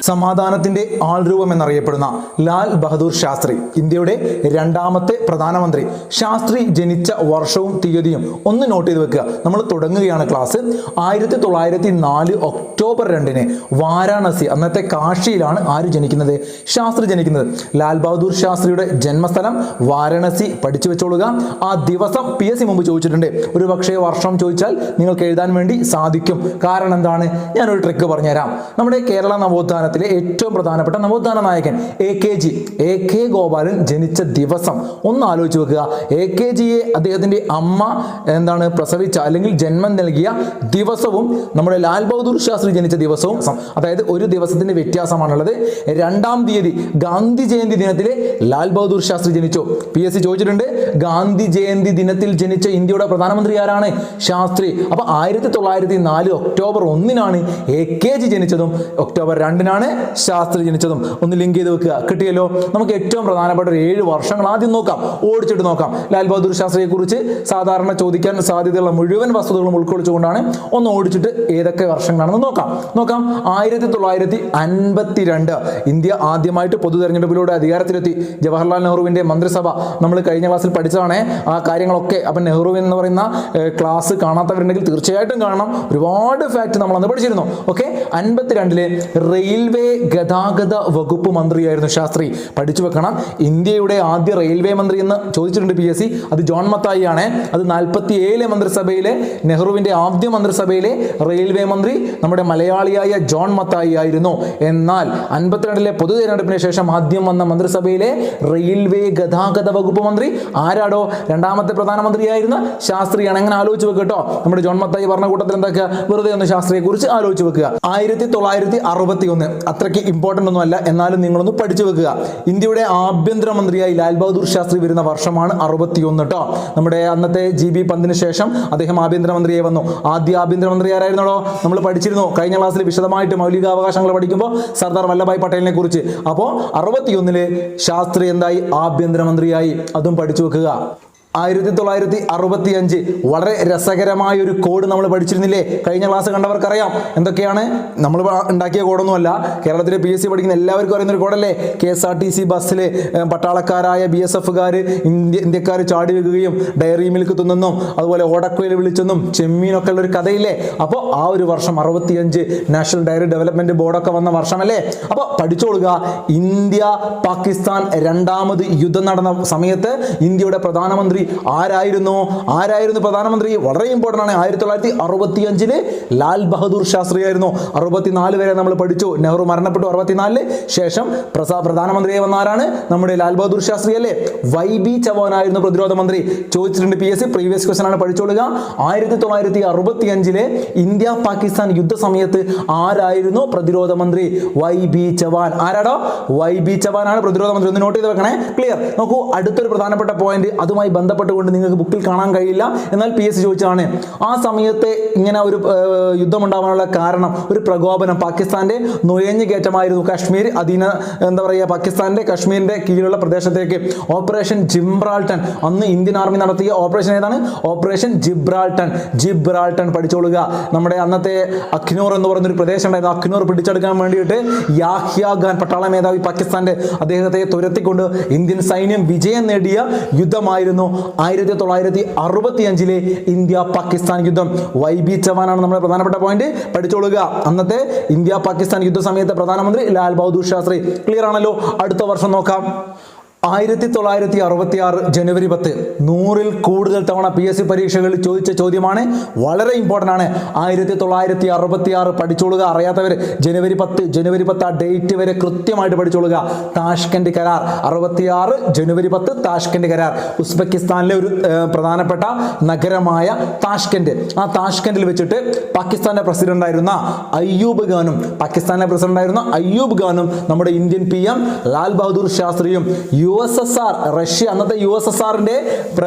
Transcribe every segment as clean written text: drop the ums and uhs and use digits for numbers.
സമാധാനത്തിന്റെ ആൾരൂപം എന്നറിയപ്പെടുന്ന ലാൽ ബഹദൂർ ശാസ്ത്രി ഇന്ത്യയുടെ രണ്ടാമത്തെ പ്രധാനമന്ത്രി. ശാസ്ത്രി ജനിച്ച വർഷവും തീയതിയും ഒന്ന് നോട്ട് ചെയ്ത് വെക്കുക. നമ്മൾ തുടങ്ങുകയാണ് ക്ലാസ്. 1904 ഒക്ടോബർ 2 വാരാണസി, അന്നത്തെ കാശിയിലാണ് ആര് ജനിക്കുന്നത്? ശാസ്ത്രി ജനിക്കുന്നത്. ലാൽ ബഹദൂർ ശാസ്ത്രിയുടെ ജന്മസ്ഥലം വാരാണസി. പഠിച്ചു വെച്ചോളുക. ആ ദിവസം PSC മുമ്പ് ചോദിച്ചിട്ടുണ്ട്. ഒരു പക്ഷേ വർഷം ചോദിച്ചാൽ നിങ്ങൾക്ക് എഴുതാൻ വേണ്ടി സാധിക്കും. കാരണം എന്താണ്? ഞാനൊരു ട്രിക്ക് പറഞ്ഞുതരാം. നമ്മുടെ കേരള നവോത്ഥാനത്തിലെ ഏറ്റവും പ്രധാനപ്പെട്ട നവോത്ഥാന നായകൻ AK ഗോപാലൻ ജനിച്ച ദിവസം ഒന്ന് ആലോചിച്ച് വെക്കുക. AKജിയെ അദ്ദേഹത്തിന്റെ അമ്മ പ്രസവിച്ച അല്ലെങ്കിൽ ജന്മം നൽകിയ ദിവസവും നമ്മുടെ ലാൽ ബഹദൂർ ശാസ്ത്രി ജനിച്ച ദിവസവും, അതായത് ഒരു ദിവസത്തിന്റെ വ്യത്യാസമാണുള്ളത്. 2-ാം തീയതി ഗാന്ധി ജയന്തി ദിനത്തിലെ ലാൽ ബഹദൂർ ശാസ്ത്രി ജനിച്ചു. PSC ചോദിച്ചിട്ടുണ്ട്, ഗാന്ധി ജയന്തി ദിനത്തിൽ ജനിച്ച ഇന്ത്യയുടെ പ്രധാനമന്ത്രി ആരാണ്? ശാസ്ത്രി. അപ്പൊ 1904 ഒക്ടോബർ 1 AKജി ജനിച്ചതും ഒക്ടോബർ 2 ശാസ്ത്രി ജനിച്ചതും. ഒന്ന് ലിങ്ക് ചെയ്ത് വെക്കുക. കിട്ടിയല്ലോ. നമുക്ക് ഏറ്റവും പ്രധാനപ്പെട്ട ഒരു 7 വർഷങ്ങൾ ആദ്യം നോക്കാം, ഓടിച്ചിട്ട് നോക്കാം. ലാൽ ബഹദൂർ ശാസ്ത്രിയെ കുറിച്ച് സാധാരണ ചോദിക്കാൻ സാധ്യതയുള്ള മുഴുവൻ വസ്തുതകളും ഉൾക്കൊള്ളിച്ചുകൊണ്ടാണ്. ഒന്ന് ഓടിച്ചിട്ട് ഏതൊക്കെ വർഷങ്ങളാണെന്ന് നോക്കാം. 1952 ഇന്ത്യ ആദ്യമായിട്ട് പൊതു തെരഞ്ഞെടുപ്പിലൂടെ അധികാരത്തിലെത്തി. ജവഹർലാൽ നെഹ്റുവിന്റെ മന്ത്രിസഭ നമ്മൾ കഴിഞ്ഞ ക്ലാസ്സിൽ പഠിച്ചതാണ് ആ കാര്യങ്ങളൊക്കെ. അപ്പം നെഹ്റു എന്ന് പറയുന്ന ക്ലാസ് കാണാത്തവരുണ്ടെങ്കിൽ തീർച്ചയായിട്ടും കാണണം. ഒരുപാട് ഫാക്ട് നമ്മൾ അന്ന് പഠിച്ചിരുന്നു. ഓക്കെ. 52 റെയിൽവേ ഗതാഗത വകുപ്പ് മന്ത്രിയായിരുന്നു ശാസ്ത്രി. പഠിച്ചു വെക്കണം. ഇന്ത്യയുടെ ആദ്യ റെയിൽവേ മന്ത്രി എന്ന് ചോദിച്ചിട്ടുണ്ട് PSC. അത് ജോൺ മത്തായി ആണ്. അത് 47 മന്ത്രിസഭയിലെ നെഹ്റുവിന്റെ ആദ്യ മന്ത്രിസഭയിലെ റെയിൽവേ മന്ത്രി നമ്മുടെ മലയാളിയായ ജോൺ മത്തായി ആയിരുന്നു. എന്നാൽ 52 പൊതു തെരഞ്ഞെടുപ്പിന് ശേഷം ആദ്യം വന്ന മന്ത്രിസഭയിലെ റെയിൽവേ ഗതാഗത വകുപ്പ് മന്ത്രി ആരാടോ? രണ്ടാമത്തെ പ്രധാനമന്ത്രിയായിരുന്ന ശാസ്ത്രിയാണ്. അങ്ങനെ ആലോചിച്ച് വെക്കുക കേട്ടോ. നമ്മുടെ ജോൺ മത്തായി പറഞ്ഞ കൂട്ടത്തിൽ എന്താക്കുക? വെറുതെ ഒന്ന് ശാസ്ത്രിയെ കുറിച്ച് ആലോചിച്ച് വെക്കുക. 1961 അത്രയ്ക്ക് ഇമ്പോർട്ടൻ്റ് ഒന്നും അല്ല, എന്നാലും നിങ്ങളൊന്ന് പഠിച്ചു വെക്കുക. ഇന്ത്യയുടെ ആഭ്യന്തരമന്ത്രിയായി ലാൽ ബഹദൂർ ശാസ്ത്രി വരുന്ന വർഷമാണ് 61 കേട്ടോ. നമ്മുടെ അന്നത്തെ GB പന്തിന് ശേഷം അദ്ദേഹം ആഭ്യന്തരമന്ത്രിയായി വന്നു. ആദ്യ ആഭ്യന്തരമന്ത്രി ആരായിരുന്നോ? നമ്മൾ പഠിച്ചിരുന്നു കഴിഞ്ഞ ക്ലാസ്സിൽ വിശദമായിട്ട് മൗലികാവകാശങ്ങൾ പഠിക്കുമ്പോൾ സർദാർ വല്ലഭായ് പട്ടേലിനെ കുറിച്ച്. അപ്പോൾ 61 ശാസ്ത്രി എന്തായി? ആഭ്യന്തരമന്ത്രിയായി. അതും പഠിച്ചു വെക്കുക. 1965 വളരെ രസകരമായ ഒരു കോഡ് നമ്മൾ പഠിച്ചിരുന്നില്ലേ? കഴിഞ്ഞ ക്ലാസ് കണ്ടവർക്കറിയാം എന്തൊക്കെയാണ്. നമ്മൾ ഉണ്ടാക്കിയ കോഡൊന്നുമല്ല. കേരളത്തിലെ PSC പഠിക്കുന്ന എല്ലാവർക്കും അറിയുന്ന ഒരു കോഡല്ലേ? KSRTC ബസ്സിൽ പട്ടാളക്കാരായ BSFകാർ ഇന്ത്യക്കാർ ചാടി വെക്കുകയും ഡയറി മിൽക്ക് തിന്നെന്നും അതുപോലെ ഓടക്കുഴൽ വിളിച്ചെന്നും ചെമ്മീനൊക്കെ ഉള്ള ഒരു കഥയില്ലേ? അപ്പോൾ ആ ഒരു വർഷം 65 നാഷണൽ ഡയറി ഡെവലപ്മെന്റ് ബോർഡൊക്കെ വന്ന വർഷമല്ലേ? അപ്പോൾ പഠിച്ചോളുക. ഇന്ത്യ പാകിസ്ഥാൻ രണ്ടാമത് യുദ്ധം നടന്ന സമയത്ത് ഇന്ത്യയുടെ പ്രധാനമന്ത്രി ആരായിരുന്നു പ്രധാനമന്ത്രി? വളരെ ഇമ്പോർട്ടൻ്റ് ആണ്. 1965 ലാൽ ബഹദൂർ ശാസ്ത്രി ആയിരുന്നു. 64 വരെ നമ്മൾ പഠിച്ചു. നെഹ്റു മരണപ്പെട്ടു 64 ശേഷം പ്രധാനമന്ത്രിയായി വന്ന ആരാണ്? നമ്മുടെ ലാൽ ബഹദൂർ ശാസ്ത്രി അല്ലേ? YB ചവാൻ ആയിരുന്നു പ്രതിരോധ മന്ത്രി. ചോദിച്ചിട്ടുണ്ട് PSC. പ്രീവിയസ് ക്വസ്റ്റൻ ആണ്, പഠിച്ചോളുക. 1965 ഇന്ത്യ പാകിസ്ഥാൻ യുദ്ധ സമയത്ത് ആരായിരുന്നു പ്രതിരോധ മന്ത്രി? YB ചവാൻ. ആരാടോ? YB ചവാൻ ആണ് പ്രതിരോധ മന്ത്രി. ഒന്ന് നോട്ട് ചെയ്ത് വെക്കണേ. ക്ലിയർ. നോക്കൂ, അടുത്തൊരു പ്രധാനപ്പെട്ട പോയിന്റ് അതുമായി ബന്ധപ്പെട്ടുകൊണ്ട് നിങ്ങൾക്ക് ബുക്കിൽ കാണാൻ കഴിയില്ല, എന്നാൽ PSC ചോദിച്ചതാണ്. ആ സമയത്ത് ഇങ്ങനെ ഒരു യുദ്ധം ഉണ്ടാവാനുള്ള കാരണം ഒരു പ്രകോപനം, പാകിസ്ഥാന്റെ നുഴഞ്ഞു കയറ്റമായിരുന്നു. കാശ്മീർ പാകിസ്ഥാന്റെ കശ്മീരിന്റെ കീഴിലുള്ള പ്രദേശത്തേക്ക് ഓപ്പറേഷൻ ജിബ്രാൾട്ടൺ. അന്ന് ഇന്ത്യൻ ആർമി നടത്തിയ ഓപ്പറേഷൻ ഏതാണ്? ഓപ്പറേഷൻ ജിബ്രാൾട്ടൺ. പഠിച്ചോളുക. നമ്മുടെ അന്നത്തെ അഖ്നൂർ എന്ന് പറയുന്നൊരു പ്രദേശം ഉണ്ടായിരുന്നു. അഖ്നൂർ പിടിച്ചെടുക്കാൻ വേണ്ടിയിട്ട് യാഹ്യ ഖാൻ പട്ടാള മേധാവി പാകിസ്ഥാന്റെ അദ്ദേഹത്തെ തുരത്തിക്കൊണ്ട് ഇന്ത്യൻ സൈന്യം വിജയം നേടിയ യുദ്ധമായിരുന്നു 1965 ഇന്ത്യ പാകിസ്ഥാൻ യുദ്ധം. YB ചവാനാണ് നമ്മുടെ പ്രധാനപ്പെട്ട പോയിന്റ്. പഠിച്ചോളുക. അന്നത്തെ ഇന്ത്യ പാകിസ്ഥാൻ യുദ്ധ സമയത്തെ പ്രധാനമന്ത്രി ലാൽ ബഹദൂർ ശാസ്ത്രി. ക്ലിയർ ആണല്ലോ. അടുത്ത വർഷം നോക്കാം. 1966 ജനുവരി 10 100-ൽ കൂടുതൽ തവണ PSC പരീക്ഷകളിൽ ചോദിച്ച ചോദ്യമാണ്. വളരെ ഇമ്പോർട്ടൻ്റ് ആണ്. 1966 പഠിച്ചോളുക. അറിയാത്തവർ ജനുവരി 10 ആ ഡേറ്റ് വരെ കൃത്യമായിട്ട് പഠിച്ചോളുക. താഷ്കന്റ് കരാർ 66 ജനുവരി 10 താഷ്കന്റ് കരാർ. ഉസ്ബെക്കിസ്ഥാനിലെ ഒരു പ്രധാനപ്പെട്ട നഗരമായ താഷ്കന്റ്. ആ താഷ്കന്റിൽ വെച്ചിട്ട് പാകിസ്ഥാന്റെ പ്രസിഡന്റ് ആയിരുന്ന അയ്യൂബ് ഖാനും നമ്മുടെ ഇന്ത്യൻ PM ലാൽ ബഹദൂർ ശാസ്ത്രിയും USSR റഷ്യ, അന്നത്തെ USSRന്റെ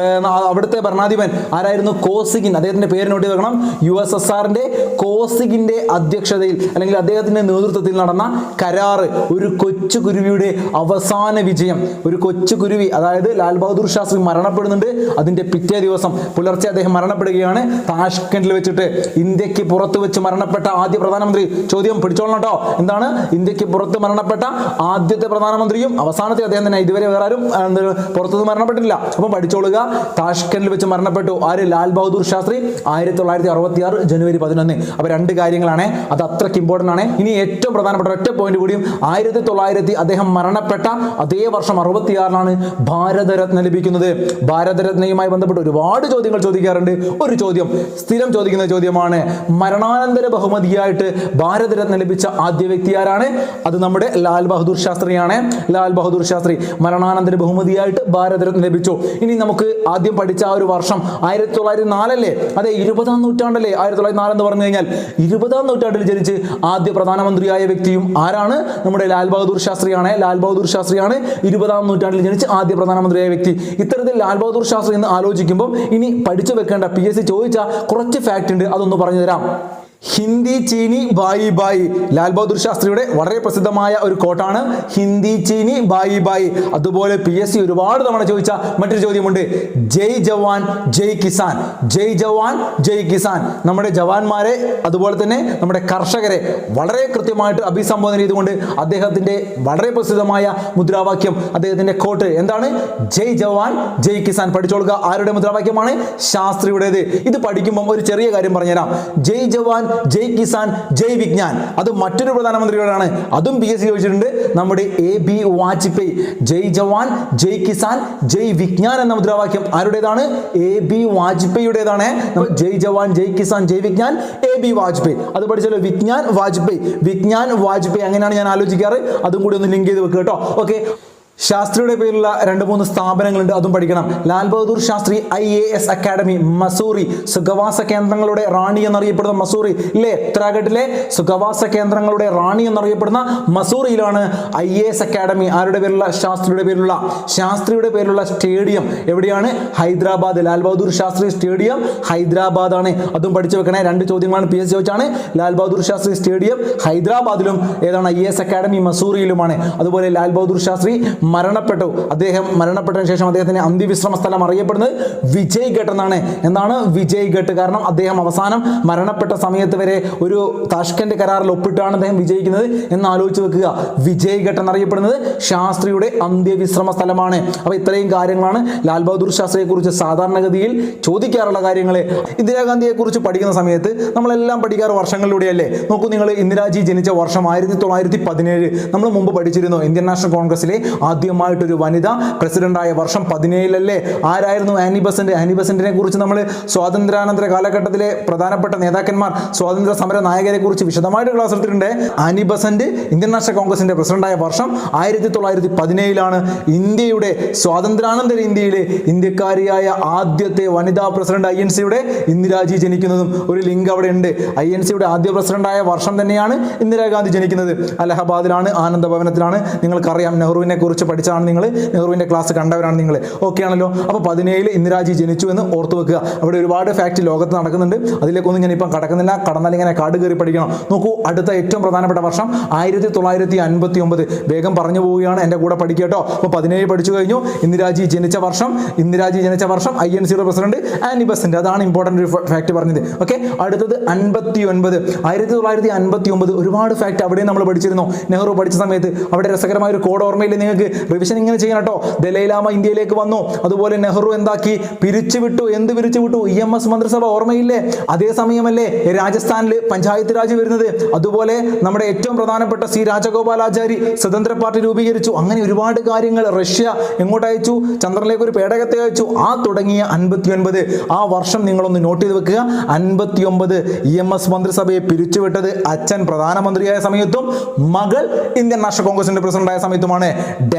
അവിടുത്തെ ഭരണാധിപൻ ആരായിരുന്നു? കോസിഗിൻ. അദ്ദേഹത്തിന്റെ പേര് നോട്ട് ചെയ്ത് വെക്കണം. USSRന്റെ കോസിഗിന്റെ അധ്യക്ഷതയിൽ അല്ലെങ്കിൽ അദ്ദേഹത്തിന്റെ നേതൃത്വത്തിൽ നടന്ന കരാറ്, ഒരു കൊച്ചു കുരുവിയുടെ അവസാന വിജയം. ഒരു കൊച്ചു കുരുവി, അതായത് ലാൽ ബഹദൂർ ശാസ്ത്രി മരണപ്പെടുന്നുണ്ട്. അതിന്റെ പിറ്റേ ദിവസം പുലർച്ചെ അദ്ദേഹം മരണപ്പെടുകയാണ്. താഷ്കെൻഡിൽ വെച്ചിട്ട് ഇന്ത്യക്ക് പുറത്ത് വെച്ച് മരണപ്പെട്ട ആദ്യ പ്രധാനമന്ത്രി. ചോദ്യം പിടിച്ചോളണം കേട്ടോ. എന്താണ്? ഇന്ത്യക്ക് പുറത്ത് മരണപ്പെട്ട ആദ്യത്തെ പ്രധാനമന്ത്രിയും അവസാനത്തെ അദ്ദേഹം തന്നെ. ഇതുവരെ വേറെ ആരും പുറത്തുനിന്ന് മരണപ്പെട്ടിട്ടില്ല. അപ്പം പഠിച്ചോളുക. താഷ്കെൻഡിൽ വെച്ച് മരണപ്പെട്ടു ആര്? ലാൽ ബഹദൂർ ശാസ്ത്രി 1966 ജനുവരി 11. അപ്പൊ രണ്ട് കാര്യങ്ങളാണ്, അത് അത്രയ്ക്ക് ഇമ്പോർട്ടന്റ് ആണ്. ഇനി ഏറ്റവും പ്രധാനപ്പെട്ട ഒറ്റ പോയിന്റ് കൂടിയും, 1900 അദ്ദേഹം മരണപ്പെട്ട അതേ വർഷം 66 ഭാരതരത്ന ലഭിക്കുന്നത്. ഭാരതരത്നയുമായി ബന്ധപ്പെട്ട് ഒരുപാട് ചോദ്യങ്ങൾ ചോദിക്കാറുണ്ട്. ഒരു ചോദ്യം സ്ഥിരം ചോദിക്കുന്ന ചോദ്യമാണ്, മരണാനന്തര ബഹുമതിയായിട്ട് ഭാരതരത്ന ലഭിച്ച ആദ്യ വ്യക്തി ആരാണ്? അത് നമ്മുടെ ലാൽ ബഹദൂർ ശാസ്ത്രിയാണ്. ലാൽ ബഹദൂർ ശാസ്ത്രി മരണാനന്തര ബഹുമതിയായിട്ട് ഭാരതരത്ന ലഭിച്ചു. ഇനി നമുക്ക് ആദ്യം പഠിച്ച ആ ഒരു വർഷം 1904 അല്ലേ? അതെ, 20-ാം നൂറ്റാണ്ടല്ലേ 1904 എന്ന് പറഞ്ഞു കഴിഞ്ഞാൽ. 20-ാം നൂറ്റാണ്ടിൽ ജനിച്ച് ആദ്യ പ്രധാനമന്ത്രിയായ വ്യക്തിയും ആരാണ്? നമ്മുടെ ലാൽ ബഹദൂർ ശാസ്ത്രിയാണ്. ലാൽ ബഹദൂർ ശാസ്ത്രിയാണ് 20-ാം നൂറ്റാണ്ടിൽ ജനിച്ച് ആദ്യ പ്രധാനമന്ത്രിയായ വ്യക്തി. ഇത്തരത്തിൽ ലാൽ ബഹദൂർ ശാസ്ത്രി എന്ന് ആലോചിക്കുമ്പോൾ ഇനി പഠിച്ചു വെക്കേണ്ട PSC ചോദിച്ച കുറച്ച് ഫാക്ട് ഉണ്ട്, അതൊന്ന് പറഞ്ഞു തരാം. ഹിന്ദി ചീനി ബായി ബായി, ലാൽ ബഹദൂർ ശാസ്ത്രിയുടെ വളരെ പ്രസിദ്ധമായ ഒരു കോട്ടാണ് ഹിന്ദി ചീനി ബായി ബായി. അതുപോലെ PSC ഒരുപാട് തവണ ചോദിച്ച മറ്റൊരു ചോദ്യമുണ്ട്, ജയ് ജവാൻ ജയ് കിസാൻ. ജയ് ജവാൻ ജയ് കിസാൻ, നമ്മുടെ ജവാന്മാരെ അതുപോലെ തന്നെ നമ്മുടെ കർഷകരെ വളരെ കൃത്യമായിട്ട് അഭിസംബോധന ചെയ്തുകൊണ്ട് അദ്ദേഹത്തിന്റെ വളരെ പ്രസിദ്ധമായ മുദ്രാവാക്യം, അദ്ദേഹത്തിന്റെ കോട്ട് എന്താണ്? ജയ് ജവാൻ ജയ് കിസാൻ. പഠിച്ചോളുക. ആരുടെ മുദ്രാവാക്യമാണ്? ശാസ്ത്രിയുടേത്. ഇത് പഠിക്കുമ്പോൾ ഒരു ചെറിയ കാര്യം പറഞ്ഞുതരാം. ജയ് ജവാൻ ജയ് കിസാൻ ജയ് വിജ്ഞാൻ, അത് മറ്റൊരു പ്രധാനമന്ത്രിയോടാണ്. അതും PSC ചോദിച്ചിട്ടുണ്ട്. നമ്മുടെ AB വാജ്പേയി. ജയ് ജവാൻ ജയ് കിസാൻ ജയ് വിജ്ഞാൻ എന്ന മുദ്രാവാക്യം ആരുടേതാണ്? AB വാജ്പേയിയുടേതാണ്. ജയ് ജവാൻ ജയ് കിസാൻ ജയ് വിജ്ഞാൻ, AB വാജ്പേയി. അത് പഠിച്ചല്ലോ, വിജ്ഞാൻ വാജ്പേയി, വിജ്ഞാൻ വാജ്പേയി. അങ്ങനെയാണ് ഞാൻ ആലോചിക്കാറ്. അതും കൂടി ഒന്ന് ലിങ്ക് ചെയ്ത് വെക്കുക കേട്ടോ. ഓക്കെ, ശാസ്ത്രിയുടെ പേരിലുള്ള 2-3 സ്ഥാപനങ്ങളുണ്ട്, അതും പഠിക്കണം. ലാൽ ബഹദൂർ ശാസ്ത്രി IAS അക്കാഡമി, മസൂറി, സുഖവാസ കേന്ദ്രങ്ങളുടെ റാണി എന്നറിയപ്പെടുന്ന മസൂറി ഇല്ലേ? ഉത്തരാഖണ്ഡിലെ സുഖവാസ കേന്ദ്രങ്ങളുടെ റാണി എന്നറിയപ്പെടുന്ന മസൂറിയിലാണ് IAS അക്കാഡമി. ആരുടെ പേരിലുള്ള? ശാസ്ത്രിയുടെ പേരിലുള്ള. ശാസ്ത്രിയുടെ പേരിലുള്ള സ്റ്റേഡിയം എവിടെയാണ്? ഹൈദരാബാദ്. ലാൽ ബഹദൂർ ശാസ്ത്രി സ്റ്റേഡിയം ഹൈദരാബാദ് ആണ്. അതും പഠിച്ചു വെക്കണേ. 2 ചോദ്യങ്ങളാണ് PSC ചോദിച്ചാണ്. ലാൽ ബഹദൂർ ശാസ്ത്രി സ്റ്റേഡിയം ഹൈദരാബാദിലും ഏതാണ്? IAS അക്കാഡമി മസൂറിയിലുമാണ്. അതുപോലെ ലാൽ ബഹദൂർ ശാസ്ത്രി മരണപ്പെട്ടു. അദ്ദേഹം മരണപ്പെട്ടതിന് ശേഷം അദ്ദേഹത്തിന്റെ അന്ത്യവിശ്രമ സ്ഥലം അറിയപ്പെടുന്നത് വിജയ് ഘട്ട് എന്നാണ്. എന്താണ് വിജയ് ഘട്ട്? കാരണം അദ്ദേഹം അവസാനം മരണപ്പെട്ട സമയത്ത് വരെ ഒരു താഷ്കെന്റ് കരാറിൽ ഒപ്പിട്ടാണ് അദ്ദേഹം വിജയിക്കുന്നത് എന്ന് ആലോചിച്ച് വെക്കുക. വിജയ് ഘട്ട് എന്നറിയപ്പെടുന്നത് ശാസ്ത്രിയുടെ അന്ത്യവിശ്രമ സ്ഥലമാണ്. അപ്പൊ ഇത്രയും കാര്യങ്ങളാണ് ലാൽ ബഹദൂർ ശാസ്ത്രിയെ കുറിച്ച് സാധാരണഗതിയിൽ ചോദിക്കാറുള്ള കാര്യങ്ങൾ. ഇന്ദിരാഗാന്ധിയെ കുറിച്ച് പഠിക്കുന്ന സമയത്ത് നമ്മളെല്ലാം പഠിക്കാറ് വർഷങ്ങളിലൂടെയല്ലേ. നോക്കൂ നിങ്ങൾ, ഇന്ദിരാജി ജനിച്ച വർഷം 1917 നമ്മൾ മുമ്പ് പഠിച്ചിരുന്നു. ഇന്ത്യൻ നാഷണൽ കോൺഗ്രസിലെ ആദ്യമായിട്ടൊരു വനിത പ്രസിഡന്റായ വർഷം 17 ആരായിരുന്നു? Annie Besant. ആനി ബസന്റിനെ കുറിച്ച് നമ്മൾ സ്വാതന്ത്ര്യാനന്തര കാലഘട്ടത്തിലെ പ്രധാനപ്പെട്ട നേതാക്കന്മാർ, സ്വാതന്ത്ര്യ സമര നായകരെ കുറിച്ച് വിശദമായിട്ട് ക്ലാസ് എടുത്തിട്ടുണ്ട്. ആനി ബസന്റ് ഇന്ത്യൻ നാഷണൽ കോൺഗ്രസിന്റെ പ്രസിഡന്റായ വർഷം 1917 ഇന്ത്യയുടെ സ്വാതന്ത്ര്യാനന്തര ഇന്ത്യയിലെ ഇന്ത്യക്കാരിയായ ആദ്യത്തെ വനിതാ പ്രസിഡന്റ് INCയുടെ ഇന്ദിരാജി ജനിക്കുന്നതും ഒരു ലിങ്ക് അവിടെ ഉണ്ട്. INCയുടെ ആദ്യ പ്രസിഡന്റായ വർഷം തന്നെയാണ് ഇന്ദിരാഗാന്ധി ജനിക്കുന്നത്. അലഹബാദിലാണ്, ആനന്ദ ഭവനത്തിലാണ്. നിങ്ങൾക്കറിയാം, നെഹ്റുവിനെ കുറിച്ച് പഠിച്ചാണ് നിങ്ങൾ, നെഹ്റുവിന്റെ ക്ലാസ് കണ്ടവരാണ് നിങ്ങൾ. ഓക്കെ ആണല്ലോ. അപ്പോൾ 17 ഇന്ദിരാജി ജനിച്ചു എന്ന് ഓർത്തു വെക്കുക. അവിടെ ഒരുപാട് ഫാക്ട് ലോകത്ത് നടക്കുന്നുണ്ട്. അതിലേക്കൊന്നും ഞാൻ ഇപ്പം കടക്കുന്നില്ല. കടന്നാൽ ഇങ്ങനെ കാട് കയറി പഠിക്കണം. നോക്കൂ, അടുത്ത ഏറ്റവും പ്രധാനപ്പെട്ട വർഷം 1959. വേഗം പറഞ്ഞു പോവുകയാണ്, എൻ്റെ കൂടെ പഠിക്കുക കേട്ടോ. അപ്പോൾ 17 പഠിച്ചു കഴിഞ്ഞു. ഇന്ദിരാജി ജനിച്ച വർഷം INCയുടെ പ്രസിഡന്റ് ആനി ബസന്റ്. അതാണ് ഇമ്പോർട്ടന്റ് ഒരു ഫാക്ട് പറഞ്ഞത്. ഓക്കെ, അടുത്തത് 59. 1959 ഒരുപാട് ഫാക്ട് അവിടെ നമ്മൾ പഠിച്ചിരുന്നു. നെഹ്റു പഠിച്ച സമയത്ത് അവിടെ രസകരമായ ഒരു കോഡ് ഓർമ്മയില്ല നിങ്ങൾക്ക്? റിവിഷൻ ഇങ്ങനെ ചെയ്യണം കേട്ടോ. ദലൈലാമ ഇന്ത്യയിലേക്ക് വന്നു. അതുപോലെ നെഹ്റു എന്താക്കി? പിരിച്ചുവിട്ടു. എന്ത് പിരിച്ചുവിട്ടു? EMS മന്ത്രിസഭ ഓർമ്മയില്ലേ? അതേ സമയമല്ലേ രാജസ്ഥാനിൽ പഞ്ചായത്ത് രാജ് വരുന്നത്? അതുപോലെ നമ്മുടെ ഏറ്റവും പ്രധാനപ്പെട്ട C രാജഗോപാലാചാരി സ്വതന്ത്ര പാർട്ടി രൂപീകരിച്ചു. അങ്ങനെ ഒരുപാട് കാര്യങ്ങൾ. റഷ്യ എങ്ങോട്ട് അയച്ചു? ചന്ദ്രനിലേക്ക് ഒരു പേടകത്തെ അയച്ചു. തുടങ്ങിയ 59 ആ വർഷം നിങ്ങളൊന്ന് നോട്ട് ചെയ്ത് വെക്കുക. 59 EMS മന്ത്രിസഭയെ പിരിച്ചുവിട്ടത് അച്ഛൻ പ്രധാനമന്ത്രിയായ സമയത്തും മകൾ ഇന്ത്യൻ നാഷണൽ കോൺഗ്രസിന്റെ പ്രസിഡന്റായ സമയത്തുമാണ്.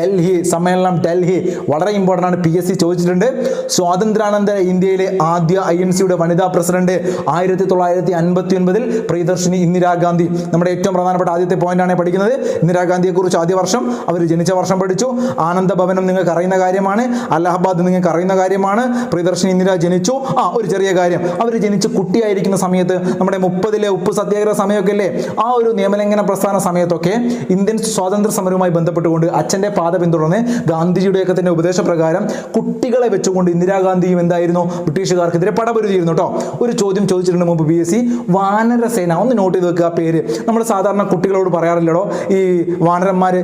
ഡൽഹി സമ്മേളനം. ഡൽഹി വളരെ ഇമ്പോർട്ടൻ്റ് ആണ്, PSC ചോദിച്ചിട്ടുണ്ട്. സ്വാതന്ത്ര്യാനന്തര ഇന്ത്യയിലെ ആദ്യ INC-യുടെ വനിതാ പ്രസിഡന്റ് 1959 പ്രിയദർശിനി ഇന്ദിരാഗാന്ധി. നമ്മുടെ ഏറ്റവും പ്രധാനപ്പെട്ട ആദ്യത്തെ പോയിന്റാണ് പഠിക്കുന്നത്. ഇന്ദിരാഗാന്ധിയെ കുറിച്ച് ആദ്യ വർഷം, അവർ ജനിച്ച വർഷം പഠിച്ചു. ആനന്ദ ഭവനം നിങ്ങൾക്ക് അറിയുന്ന കാര്യമാണ്, അലഹബാദ് നിങ്ങൾക്ക് അറിയുന്ന കാര്യമാണ്. പ്രിയദർശിനി ഇന്ദിര ജനിച്ചു. ഒരു ചെറിയ കാര്യം, അവർ ജനിച്ച് കുട്ടിയായിരിക്കുന്ന സമയത്ത് നമ്മുടെ 30-ലെ ഉപ്പ് സത്യാഗ്രഹ സമയമൊക്കെ അല്ലേ, ആ ഒരു നിയമലംഘന പ്രസ്ഥാന സമയത്തൊക്കെ ഇന്ത്യൻ സ്വാതന്ത്ര്യ സമരവുമായി ബന്ധപ്പെട്ടുകൊണ്ട് അച്ഛൻ്റെ പാത പിന്തുടർന്ന് ഗാന്ധിജിയുടെയൊക്കെ തന്നെ ഉപദേശപ്രകാരം കുട്ടികളെ വെച്ചുകൊണ്ട് ഇന്ദിരാഗാന്ധിയും എന്തായിരുന്നു, ബ്രിട്ടീഷുകാർക്കെതിരെ പടപൊരുതിയിരുന്നു കേട്ടോ. ഒരു ചോദ്യം ചോദിച്ചിട്ടുണ്ട് മുമ്പ് PSC, വാനരസേന. ഒന്ന് നോട്ട് ചെയ്ത് വെക്കുക പേര്. നമ്മൾ സാധാരണ കുട്ടികളോട് പറയാറില്ലടോ ഈ വാനരന്മാർ,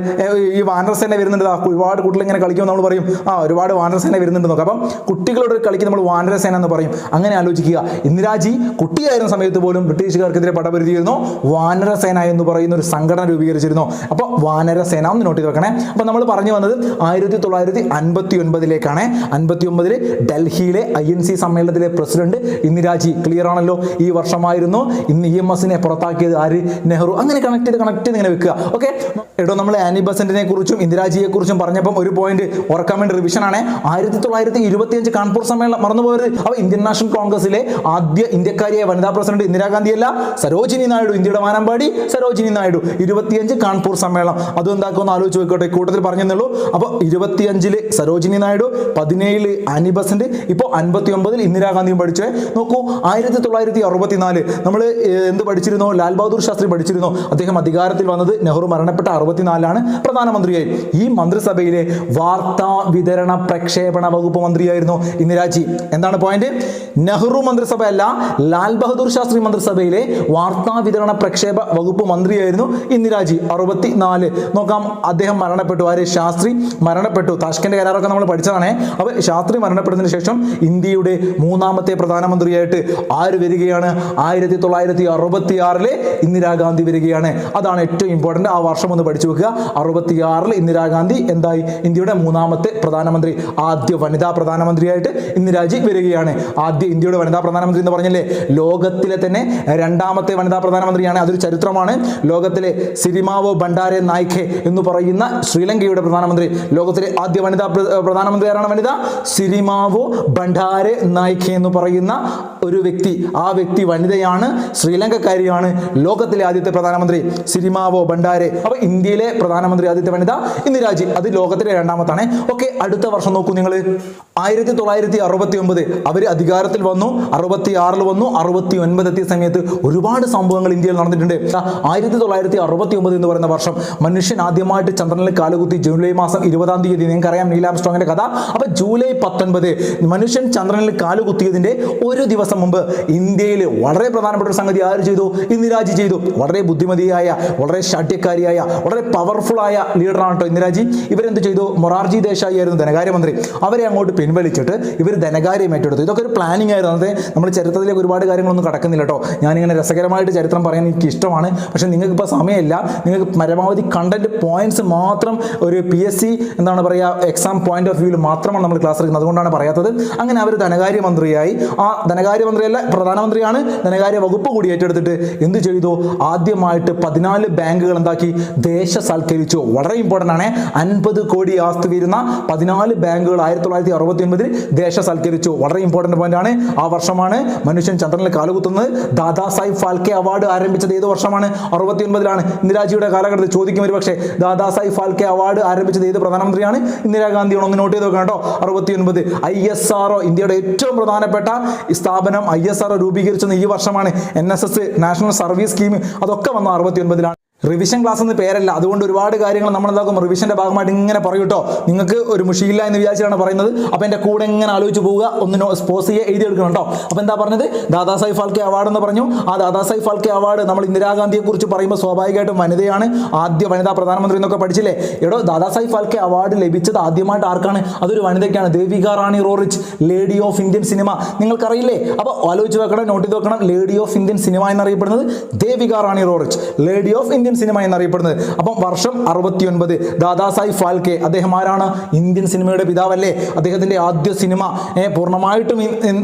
ഈ വാനരസേന വരുന്നുണ്ട്, ഒരുപാട് കുട്ടികൾ ഇങ്ങനെ കളിക്കുമ്പോൾ നമ്മൾ പറയും ഒരുപാട് വാനരസേന വരുന്നുണ്ട് നോക്കാം. അപ്പം കുട്ടികളോട് കളിക്ക് നമ്മൾ വാനരസേന എന്ന് പറയും. അങ്ങനെ ആലോചിക്കുക, ഇന്ദിരാജി കുട്ടിയായിരുന്ന സമയത്ത് പോലും ബ്രിട്ടീഷുകാർക്കെതിരെ പടപൊരുതിയിരുന്നു. വാനരസേന എന്ന് പറയുന്ന ഒരു സംഘടന രൂപീകരിച്ചിരുന്നു. അപ്പോൾ വാനരസേന ഒന്ന് നോട്ട് ചെയ്ത് വെക്കണേ. അപ്പോൾ നമ്മൾ പറഞ്ഞു വന്നത് 1959 59 ഡൽഹിയിലെ INC സമ്മേളനത്തിലെ പ്രസിഡന്റ് ഇന്ദിരാജി. ക്ലിയർ ആണല്ലോ. ഈ വർഷമായിരുന്നു ഇന്ന് EMS-നെ പുറത്താക്കിയത് ആര്, നെഹ്റു. അങ്ങനെ കണക്ട് ചെയ്ത് ഇങ്ങനെ വെക്കുക. ഓക്കെ എടോ, നമ്മൾ ആനി ബസന്റിനെ കുറിച്ചും ഇന്ദിരാജിയെ കുറിച്ചും പറഞ്ഞപ്പം ഒരു പോയിന്റ് ഓർക്കാൻ വേണ്ടി റിവിഷൻ ആണ്. 1925 കാൺപൂർ സമ്മേളനം മറന്നുപോകരുത്. അപ്പോൾ ഇന്ത്യൻ നാഷണൽ കോൺഗ്രസിലെ ആദ്യ ഇന്ത്യക്കാരിയായ വനിതാ പ്രസിഡന്റ് ഇന്ദിരാഗാന്ധി അല്ല, സരോജിനി നായിഡു. ഇന്ത്യയുടെ വാനമ്പാടി സരോജിനി നായിഡു. 25 കാൺപൂർ സമ്മേളനം. അതും എന്താക്കുമെന്ന് ആലോചിച്ച് വെക്കട്ടെ, കൂട്ടത്തിൽ പറഞ്ഞെന്നുള്ളൂ. അപ്പോൾ 25 സരോജിനി നായിഡു, 17 ആനി ബസന്റ്, ഇപ്പോൾ 59 ഇന്ദിരാഗാന്ധിയും പഠിച്ചേ. നോക്കൂ, 1964 നമ്മൾ എന്ത് പഠിച്ചിരുന്നോ, ലാൽ ബഹാദൂർ ശാസ്ത്രി പഠിച്ചിരുന്നോ. അദ്ദേഹം അധികാരത്തിൽ വന്നത് നെഹ്റു മരണപ്പെട്ട 64 പ്രധാനമന്ത്രിയായി. ഈ മന്ത്രിസഭയിലെ വാർത്താ വിതരണ പ്രക്ഷേപണ വകുപ്പ് മന്ത്രിയായിരുന്നു ഇന്ദിരാജി. എന്താണ് പോയിന്റ്? നെഹ്റു മന്ത്രിസഭ അല്ല, ലാൽ ബഹാദൂർ ശാസ്ത്രി മന്ത്രിസഭയിലെ വാർത്താ വിതരണ പ്രക്ഷേപ വകുപ്പ് മന്ത്രിയായിരുന്നു ഇന്ദിരാജി. 64 നോക്കാം. അദ്ദേഹം മരണപ്പെട്ടു. ആര്? ശാസ്ത്രി മരണപ്പെട്ടു. താഷ്കന്റ് കരാറൊക്കെ നമ്മൾ പഠിച്ചതാണ്. അപ്പോൾ ശാസ്ത്രി മരണപ്പെട്ടതിന് ശേഷം ഇന്ത്യയുടെ 3ാമത്തെ പ്രധാനമന്ത്രിയായിട്ട് ആര് വരികയാണ്? 1966 ഇന്ദിരാഗാന്ധി വരികയാണ്. അതാണ് ഏറ്റവും ഇമ്പോർട്ടന്റ്. ആ വർഷം ഒന്ന് പഠിച്ചു വെക്കുക. 66 ഇന്ദിരാഗാന്ധി എന്തായി? ഇന്ത്യയുടെ 3ാമത്തെ പ്രധാനമന്ത്രി, ആദ്യ വനിതാ പ്രധാനമന്ത്രിയായിട്ട് ഇന്ദിരാജി വരികയാണ്. ആദ്യ ഇന്ത്യയുടെ വനിതാ പ്രധാനമന്ത്രി എന്ന് പറഞ്ഞല്ലേ, ലോകത്തിലെ തന്നെ 2ാമത്തെ വനിതാ പ്രധാനമന്ത്രിയാണ്. അതൊരു ചരിത്രമാണ്. ലോകത്തിലെ സിരിമാവോ ബണ്ടാരെ നായിക്കെ എന്ന് പറയുന്ന ശ്രീലങ്കയുടെ പ്രധാനമന്ത്രി. ലോകത്തിലെ ആദ്യ വനിതാ പ്രധാനമന്ത്രി ആരാണ്? വനിത സിരിമാവോ ബണ്ടാരെ നായിക്കെ എന്ന് പറയുന്ന ഒരു വ്യക്തി. ആ വ്യക്തി വനിതയാണ്, ശ്രീലങ്കക്കാരിയാണ്. ലോകത്തിലെ ആദ്യത്തെ പ്രധാനമന്ത്രി സിരിമാവോ ബണ്ടാരെ. അപ്പോൾ ഇന്ത്യയിലെ പ്രധാനമന്ത്രി ആദ്യത്തെ വനിത ഇന്ദിരാജി. അത് ലോകത്തിലെ 2ാമത്താണ്. ഓക്കെ, അടുത്ത വർഷം നോക്കൂ നിങ്ങൾ. 1969 അവർ അധികാരത്തിൽ വന്നു. 66 വന്നു. 69 എത്തിയ സമയത്ത് ഒരുപാട് സംഭവങ്ങൾ ഇന്ത്യയിൽ നടന്നിട്ടുണ്ട്. 1969 എന്ന് പറയുന്ന വർഷം മനുഷ്യൻ ആദ്യമായിട്ട് ചന്ദ്രനിൽ കാലുകുത്തി. ജൂലൈ മാസം 20-ാം തീയതി. നിങ്ങൾക്കറിയാം നീൽ ആംസ്ട്രോങ്ങിന്റെ കഥ. അപ്പോൾ ജൂലൈ 19 മനുഷ്യൻ ചന്ദ്രനിൽ കാലുകുത്തിയതിന്റെ ഒരു ദിവസം മുമ്പ് ഇന്ത്യയിൽ വളരെ പ്രധാനപ്പെട്ട ഒരു സംഗതി ആര് ചെയ്തു? ഇന്ദിരാജി ചെയ്തു. വളരെ ബുദ്ധിമതിയായ, വളരെ ശാഠ്യക്കാരിയായ, വളരെ പവർഫുൾ ആയ ലീഡറാണ് കേട്ടോ ഇന്ദിരാജി. ഇവരെന്ത് ചെയ്തു? മൊറാർജി ദേശായി ആയിരുന്നു ധനകാര്യമന്ത്രി. അവരെ അങ്ങോട്ട് പിൻവലിച്ചിട്ട് ഇവർ ധനകാര്യം ഏറ്റെടുത്തു. ഇതൊക്കെ ഒരു പ്ലാനിങ് ആയിരുന്നു. അത് നമ്മൾ ചരിത്രത്തിലേക്ക് ഒരുപാട് കാര്യങ്ങളൊന്നും കടക്കുന്നില്ല കേട്ടോ. ഞാനിങ്ങനെ രസകരമായിട്ട് ചരിത്രം പറയാൻ എനിക്ക് ഇഷ്ടമാണ്. പക്ഷേ നിങ്ങൾക്കിപ്പോൾ സമയമില്ല. നിങ്ങൾക്ക് പരമാവധി കണ്ടന്റ് പോയിന്റ്സ് മാത്രം ഒരു PSC എന്താണ് പറയുക, എക്സാം പോയിന്റ് ഓഫ് വ്യൂവിൽ മാത്രമാണ് നമ്മൾ ക്ലാസ് എടുക്കുന്നത്. അതുകൊണ്ടാണ് പറയാത്തത്. അങ്ങനെ അവർ ധനകാര്യമന്ത്രിയായി. ആ ധനകാര്യമന്ത്രിയല്ല, പ്രധാനമന്ത്രിയാണ്. ധനകാര്യ വകുപ്പ് കൂടി ഏറ്റെടുത്തിട്ട് എന്ത് ചെയ്തു? ആദ്യമായിട്ട് 14 ബാങ്കുകൾ എന്താക്കി? ദേശസൽക്കരിച്ചു. വളരെ ഇമ്പോർട്ടൻ്റ് ആണ്. 50 കോടി ആസ്തി വരുന്ന 14 ബാങ്കുകൾ 1969 ദേശസൽക്കരിച്ചു. വളരെ ഇമ്പോർട്ടൻ്റ് പോയിന്റ് ആണ്. ആ വർഷമാണ് മനുഷ്യൻ ചന്ദ്രനിൽ കാലുകുത്തുന്നത്. ദാദാ സാഹിബ് ഫാൽക്കെ അവാർഡ് ആരംഭിച്ചത് ഏത് വർഷമാണ്? 69 ഇന്ദിരാജിയുടെ കാലഘട്ടത്തിൽ ചോദിക്കും ഒരു പക്ഷേ. ദാദാ സാഹിബ് ഫാൽക്കെ അവാർഡ് ആരംഭിച്ചത് ഏത് പ്രധാനമന്ത്രിയാണ്? ഇന്ദിരാഗാന്ധിയാണ്. ഒന്ന് നോട്ട് ചെയ്ത് വെക്കണം കേട്ടോ. 69 ISRO, ഇന്ത്യയുടെ ഏറ്റവും പ്രധാനപ്പെട്ട സ്ഥാപനം ISRO രൂപീകരിച്ചത് ഈ വർഷമാണ്. NSS നാഷണൽ സർവീസ് സ്കീം അതൊക്കെ വന്ന 69-ലാണ്. റിവിഷൻ ക്ലാസ് എന്ന് പേരല്ല, അതുകൊണ്ട് ഒരുപാട് കാര്യങ്ങൾ നമ്മൾ എന്താക്കും റിവിഷന്റെ ഭാഗമായിട്ട് ഇങ്ങനെ പറയും കേട്ടോ. നിങ്ങൾക്ക് ഒരു മുഷിയില്ല എന്ന് വിചാരിച്ചാണ് പറയുന്നത്. അപ്പോൾ എൻ്റെ കൂടെ ഇങ്ങനെ ആലോചിച്ച് പോവുക, ഒന്ന് സ്പോസ് ചെയ്യുക, എഴുതിയെടുക്കണം കേട്ടോ. അപ്പോൾ എന്താ പറഞ്ഞത്? ദാദാ സാഹിബ് ഫാൽക്കെ അവാർഡ് എന്ന് പറഞ്ഞു. ആ ദാദാ സാഹിബ് ഫാൽക്കെ അവാർഡ് നമ്മൾ ഇന്ദിരാഗാന്ധിയെ കുറിച്ച് പറയുമ്പോൾ സ്വാഭാവികമായിട്ടും വനിതയാണ്, ആദ്യ വനിതാ പ്രധാനമന്ത്രി എന്നൊക്കെ പഠിച്ചില്ലേ. എടോ, ദാദാ സാഹിബ് ഫാൽക്കെ അവാർഡ് ലഭിച്ചത് ആദ്യമായിട്ട് ആർക്കാണ്? അതൊരു വനിതയ്ക്കാണ്. Devika Rani Roerich, lady of Indian cinema. നിങ്ങൾക്കറിയില്ലേ? അപ്പോൾ ആലോചിച്ച് വെക്കണം, നോട്ട് ചെയ്ത് വെക്കണം. ലേഡി ഓഫ് ഇന്ത്യൻ സിനിമ എന്നറിയപ്പെടുന്നത് Devika Rani Roerich. Lady of Indian cinema എന്നറിയപ്പെടുന്നത്. അപ്പം വർഷം 69. ദാദാസാഹിബ് ഫാൽക്കെ, അദ്ദേഹം ആരാണ്? ഇന്ത്യൻ സിനിമയുടെ പിതാവല്ലേ? അദ്ദേഹത്തിന്റെ ആദ്യ സിനിമ പൂർണ്ണമായിട്ടും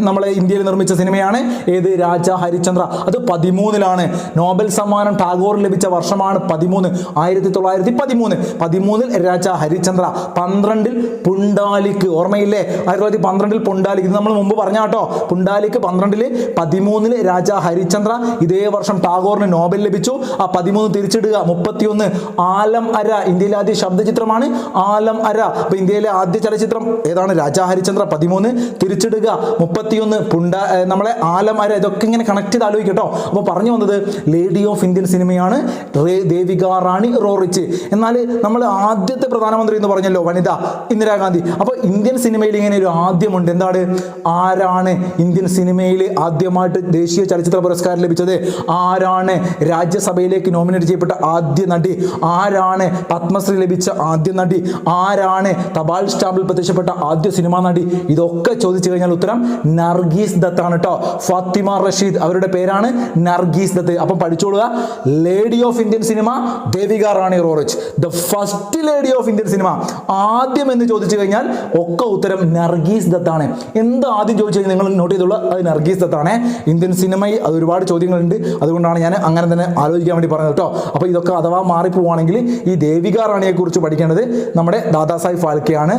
നമ്മളെ ഇന്ത്യയിൽ നിർമ്മിച്ച സിനിമയാണ് ഏത്? രാജാ ഹരിചന്ദ്ര. അത് 13-ലാണ്. നോബൽ സമ്മാനം ടാഗോറിന് ലഭിച്ച വർഷമാണ് 13, 1913. 13 രാജാ ഹരിചന്ദ്ര, 12 പുണ്ടാലിക്. ഓർമ്മയില്ലേ? 1912 പുണ്ടാലിക്. ഇത് നമ്മൾ മുമ്പ് പറഞ്ഞ കേട്ടോ. പുണ്ടാലിക് 12, 13 രാജാ ഹരിചന്ദ്ര. ഇതേ വർഷം ടാഗോറിന് നോബൽ ലഭിച്ചു. ആ 13 തിരിച്ചിടുക. 31 ആലം അര, ഇന്ത്യയിലെ ആദ്യ ശബ്ദചിത്രമാണ് ആലം അര. അപ്പൊ ഇന്ത്യയിലെ ആദ്യ ചലച്ചിത്രം ഏതാണ്? രാജാ ഹരിചന്ദ്ര. 13 തിരിച്ചിടുക. 31 നമ്മളെ ആലം അര. ഇതൊക്കെ ഇങ്ങനെ കണക്ട് ചെയ്ത് ആലോചിക്കട്ടോ. അപ്പോൾ പറഞ്ഞു വന്നത് ലേഡി ഓഫ് ഇന്ത്യൻ സിനിമയാണ് ദേവിക റാണി റോറിച്ച്. എന്നാൽ നമ്മൾ ആദ്യത്തെ പ്രധാനമന്ത്രി എന്ന് പറഞ്ഞല്ലോ വനിത, ഇന്ദിരാഗാന്ധി. അപ്പോൾ ഇന്ത്യൻ സിനിമയിൽ ഇങ്ങനെ ഒരു ആദ്യമുണ്ട്. എന്താണ്? ആരാണ് ഇന്ത്യൻ സിനിമയിൽ ആദ്യമായിട്ട് ദേശീയ ചലച്ചിത്ര പുരസ്കാരം ലഭിച്ചത്? ആരാണ് രാജ്യസഭയിലേക്ക് നോമിനേറ്റ് ചെയ്യപ്പെട്ട ആദ്യ നടി? ആരാണ് പത്മശ്രീ ലഭിച്ച ആദ്യ നടി? ആരാണ് തപാൽ സ്റ്റാമ്പിൽ പ്രത്യക്ഷപ്പെട്ട ആദ്യ സിനിമാ നടി? ഇതൊക്കെ ചോദിച്ചു കഴിഞ്ഞാൽ ഉത്തരം നർഗീസ് ദത്ത് ആണ് കേട്ടോ. ഫാത്തിമ റഷീദ്, അവരുടെ പേരാണ് നർഗീസ് ദത്ത്. അപ്പം പഠിച്ചോളുക. Lady of Indian cinema Devika Rani Roerich, the first lady of Indian cinema. ആദ്യം എന്ന് ചോദിച്ചു കഴിഞ്ഞാൽ ഒക്കെ ഉത്തരം നർഗീസ് ദത്താണ്. എന്ത് ആദ്യം ചോദിച്ചു കഴിഞ്ഞാൽ നിങ്ങൾ നോട്ട് ചെയ്തോളൂ, അത് നർഗീസ് ദത്താണ്. ഇന്ത്യൻ സിനിമയിൽ അത് ഒരുപാട് ചോദ്യങ്ങളുണ്ട്, അതുകൊണ്ടാണ് ഞാൻ അങ്ങനെ തന്നെ ആലോചിക്കാൻ വേണ്ടി പറഞ്ഞത് കേട്ടോ. അപ്പോൾ ഇതൊക്കെ അഥവാ മാറിപ്പോവുകയാണെങ്കിൽ ഈ ദേവിക റാണിയെ കുറിച്ച് പഠിക്കേണ്ടത് നമ്മുടെ ദാദാസാഹിബ് ഫാൽക്കെയാണ്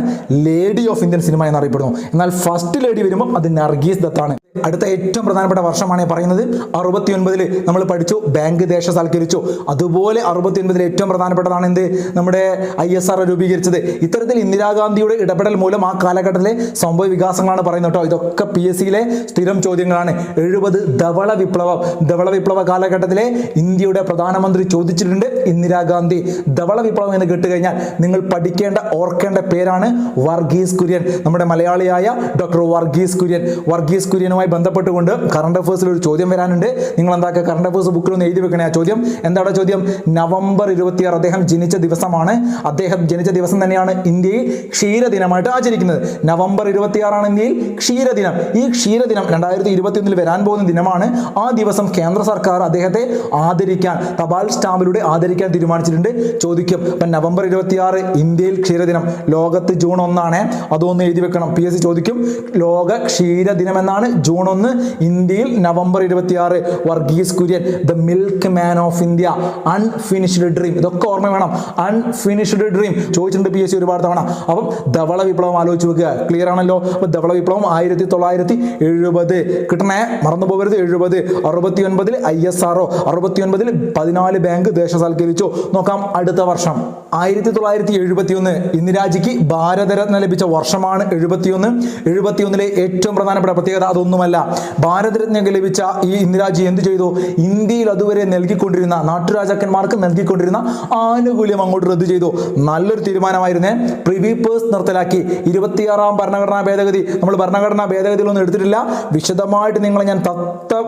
ലേഡി ഓഫ് ഇന്ത്യൻ സിനിമ എന്നറിയപ്പെടുന്നു. എന്നാൽ ഫസ്റ്റ് ലേഡി വരുമ്പോൾ അത് നർഗീസ് ദത്താണ്. അടുത്ത ഏറ്റവും പ്രധാനപ്പെട്ട വർഷമാണ് പറയുന്നത് 69 നമ്മൾ പഠിച്ചു, ബാങ്ക് ദേശസാൽക്കരിച്ചു. അതുപോലെ 69 ഏറ്റവും പ്രധാനപ്പെട്ടതാണ് എന്ത്? നമ്മുടെ ISR രൂപീകരിച്ചത്. ഇത്തരത്തിൽ ഇന്ദിരാഗാന്ധിയുടെ ഇടപെടൽ മൂലം ആ കാലഘട്ടത്തിലെ സംഭവ വികാസങ്ങളാണ് പറയുന്നത് കേട്ടോ. ഇതൊക്കെ PSCയിലെ സ്ഥിരം ചോദ്യങ്ങളാണ്. 70 ധവള വിപ്ലവം. ധവള വിപ്ലവ കാലഘട്ടത്തിലെ ഇന്ത്യയുടെ പ്രധാനമന്ത്രി ചോദിച്ചിട്ടുണ്ട് ഇന്ദിരാഗാന്ധി. ധവള വിപ്ലവം എന്ന് കേട്ടുകഴിഞ്ഞാൽ നിങ്ങൾ പഠിക്കേണ്ട ഓർക്കേണ്ട പേരാണ് വർഗീസ് കുര്യൻ. നമ്മുടെ മലയാളിയായ ഡോക്ടർ വർഗീസ് കുര്യൻ. വർഗീസ് കുര്യനുമായി ബന്ധപ്പെട്ടുകൊണ്ട് കറണ്ട് അഫേഴ്സിൽ ഒരു ചോദ്യം വരാനുണ്ട്. നിങ്ങൾ എന്താക്കുക? കറണ്ട് അഫേഴ്സ് ബുക്കിലൊന്ന് എഴുതി വെക്കണേ. ആ ചോദ്യം എന്താണ്? ചോദ്യം നവംബർ 26 അദ്ദേഹം ജനിച്ച ദിവസമാണ്. അദ്ദേഹം ജനിച്ച ദിവസം തന്നെയാണ് ഇന്ത്യയിൽ ക്ഷീരദിനമായിട്ട് ആചരിക്കുന്നത്. നവംബർ 26 ഇന്ത്യയിൽ ക്ഷീരദിനം. ഈ ക്ഷീരദിനം 2021 വരാൻ പോകുന്ന ദിനമാണ്. ആ ദിവസം കേന്ദ്ര സർക്കാർ അദ്ദേഹത്തെ ആദരിക്കാൻ, തപാൽ സ്റ്റാമ്പിലൂടെ ആദരിക്കാൻ തീരുമാനിച്ചിട്ടുണ്ട്. ചോദിക്കും. അപ്പം നവംബർ 26 ഇന്ത്യയിൽ ക്ഷീരദിനം. ലോകത്ത് ജൂൺ 1 അതൊന്ന് എഴുതി വെക്കണം. PSC ചോദിക്കും. ലോക ക്ഷീരദിനം എന്നാണ് ജൂൺ 1. ഇന്ത്യയിൽ November 26. Varghese Kurian, the milk man of India, unfinished dream. ഇതൊക്കെ ഓർമ്മ വേണം. അൺഫിനിഷ്ഡ് ഡ്രീം ചോദിച്ചിട്ടുണ്ട് PSC ഒരുപാട് തവണ. അപ്പം ധവള വിപ്ലവം ആലോചിച്ച് വെക്കുക. ക്ലിയർ ആണല്ലോ? അപ്പൊ ധവള വിപ്ലവം 1970 കിട്ടണേ, മറന്നു പോകരുത്. 70. 69 ISR, 69 14 ബാങ്ക് ദേശസാൽക്കരിച്ചു. നോക്കാം അടുത്ത വർഷം 1971 ഇന്ദിരാജിക്ക് ഭാരതരത്ന ലഭിച്ച വർഷമാണ് 71. 71 ഏറ്റവും പ്രധാനപ്പെട്ട പ്രത്യേകത അതൊന്നുമല്ല. ഭാരതരത്ന ലഭിച്ച ഈ ഇന്ദിരാജി എന്ത് ചെയ്തു? ഇന്ത്യയിൽ അതുവരെ നൽകിക്കൊണ്ടിരുന്ന, നാട്ടുരാജാക്കന്മാർക്ക് നൽകിക്കൊണ്ടിരുന്ന ആനുകൂല്യം അങ്ങോട്ട് റദ്ദു ചെയ്തു. നല്ലൊരു തീരുമാനമായിരുന്നേ. പ്രിവി പേഴ്സ് നിർത്തലാക്കി. 26ാം ഭരണഘടനാ ഭേദഗതി. നമ്മൾ ഭരണഘടനാ ഭേദഗതികളൊന്നും എടുത്തിട്ടില്ല. വിശദമായിട്ട് നിങ്ങളെ ഞാൻ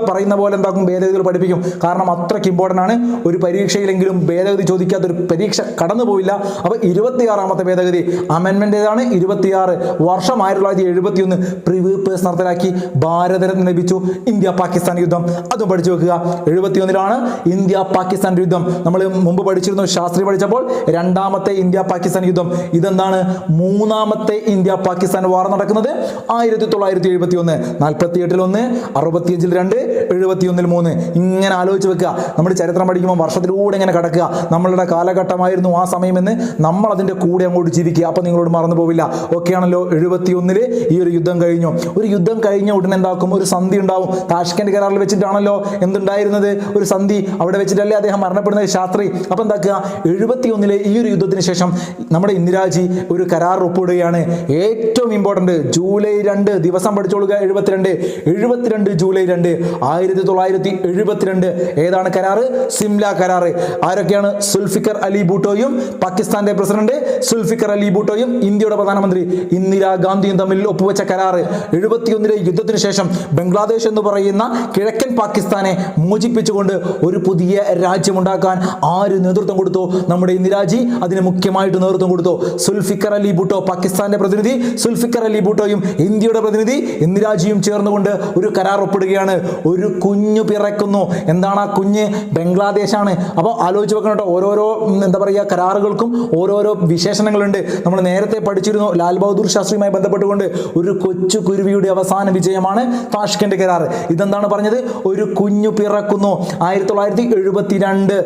പറയുന്ന പോലെ എന്താക്കും, ഭേദഗതികൾ പഠിപ്പിക്കും. കാരണം അത്രയ്ക്ക് ഇമ്പോർട്ടൻ്റ് ആണ്. ഒരു പരീക്ഷയിലെങ്കിലും ഭേദഗതി ചോദിക്കാത്തൊരു പരീക്ഷ കടന്നു പോവില്ല. അപ്പോൾ 26ാമത്തെ ഭേദഗതി അമെൻമെന്റ് ഏതാണ്? 26. വർഷം 1971 പ്രിവി പേഴ്സ് നിർത്തലാക്കി. ഭാരതരത്ന ലഭിച്ചു. ഇന്ത്യ പാകിസ്ഥാൻ യുദ്ധം അതും പഠിച്ചു വെക്കുക. 71 ഇന്ത്യ പാകിസ്ഥാൻ യുദ്ധം. നമ്മൾ മുമ്പ് പഠിച്ചിരുന്നു, ശാസ്ത്രി പഠിച്ചപ്പോൾ. രണ്ടാമത്തെ ഇന്ത്യ പാകിസ്ഥാൻ യുദ്ധം. ഇതെന്താണ്? മൂന്നാമത്തെ ഇന്ത്യ പാകിസ്ഥാൻ വാർ നടക്കുന്നത് 1971. 48-ൽ 1, 65-ൽ 2, 71-ൽ 3. ഇങ്ങനെ ആലോചിച്ച് വെക്കുക. നമ്മൾ ചരിത്രം പഠിക്കുമ്പോൾ വർഷത്തിലൂടെ ഇങ്ങനെ കിടക്കുക. നമ്മളുടെ കാലഘട്ടമായിരുന്നു ആ സമയമെന്ന് നമ്മൾ അതിൻ്റെ കൂടെ അങ്ങോട്ട് ജീവിക്കുക. അപ്പോൾ നിങ്ങളോട് മറന്നു പോവില്ല. ഓക്കെ ആണല്ലോ? 71-ൽ ഈ ഒരു യുദ്ധം കഴിഞ്ഞു. ഒരു യുദ്ധം കഴിഞ്ഞ ഉടനെ എന്താക്കും? ഒരു സന്ധി ഉണ്ടാവും. താഷ്കന്റ് കരാറിൽ വെച്ചിട്ടാണല്ലോ എന്തുണ്ടായിരുന്നത്? ഒരു സന്ധി. അവിടെ വെച്ചിട്ടല്ലേ അദ്ദേഹം മരണപ്പെടുന്നത്, ശാസ്ത്രി. അപ്പോൾ എന്താക്കുക? 71-ലെ ഈ ഒരു യുദ്ധത്തിന് ശേഷം നമ്മുടെ ഇന്ദിരാജി ഒരു കരാർ ഒപ്പിടുകയാണ്. ഏറ്റവും ഇമ്പോർട്ടന്റ് ജൂലൈ 2 ദിവസം പഠിച്ചോളുക. 72 ജൂലൈ 2 1972. ഏതാണ് കരാറ്? സിംല കരാറ്. ആരൊക്കെയാണ്? സുൽഫിക്കർ അലി ഭൂട്ടോയും പാകിസ്ഥാന്റെ പ്രസിഡന്റ് സുൽഫിക്കർ അലി ഭൂട്ടോയും ഇന്ത്യയുടെ പ്രധാനമന്ത്രി ഇന്ദിരാഗാന്ധിയും തമ്മിൽ ഒപ്പുവെച്ച കരാറ്. 71-ലെ യുദ്ധത്തിന് ശേഷം ശേഷം ബംഗ്ലാദേശ് എന്ന് പറയുന്ന കിഴക്കൻ പാകിസ്ഥാനെ മോചിപ്പിച്ചുകൊണ്ട് ഒരു പുതിയ രാജ്യമുണ്ടാക്കാൻ ആര് നേതൃത്വം കൊടുത്തു? നമ്മുടെ ഇന്ദിരാജി അതിന് മുഖ്യമായിട്ട് നേതൃത്വം കൊടുത്തു. സുൽഫിക്കർ അലി ഭുട്ടോ, പാകിസ്ഥാന്റെ പ്രതിനിധി സുൽഫിക്കർ അലി ഭുട്ടോയും ഇന്ത്യയുടെ പ്രതിനിധി ഇന്ദിരാജിയും ചേർന്നുകൊണ്ട് ഒരു കരാർ ഒപ്പിടുകയാണ്. ഒരു കുഞ്ഞു പിറക്കുന്നു. എന്താണ് ആ കുഞ്ഞ്? ബംഗ്ലാദേശാണ്. അപ്പോൾ ആലോചിച്ച് വെക്കണം കേട്ടോ. ഓരോരോ എന്താ പറയുക കരാറുകൾക്കും ഓരോരോ വിശേഷണങ്ങളുണ്ട്. നമ്മൾ നേരത്തെ പഠിച്ചിരുന്നു ലാൽ ബഹദൂർ ശാസ്ത്രിയുമായി ബന്ധപ്പെട്ടുകൊണ്ട് ഒരു കൊച്ചു കുരുവിയുടെ അവസാന വിജയമാണ് താഷ്കെന്റ് കരാർ. ഇതെന്താണ് പറഞ്ഞത്? ഒരു കുഞ്ഞു പിറക്കുന്നു. 1972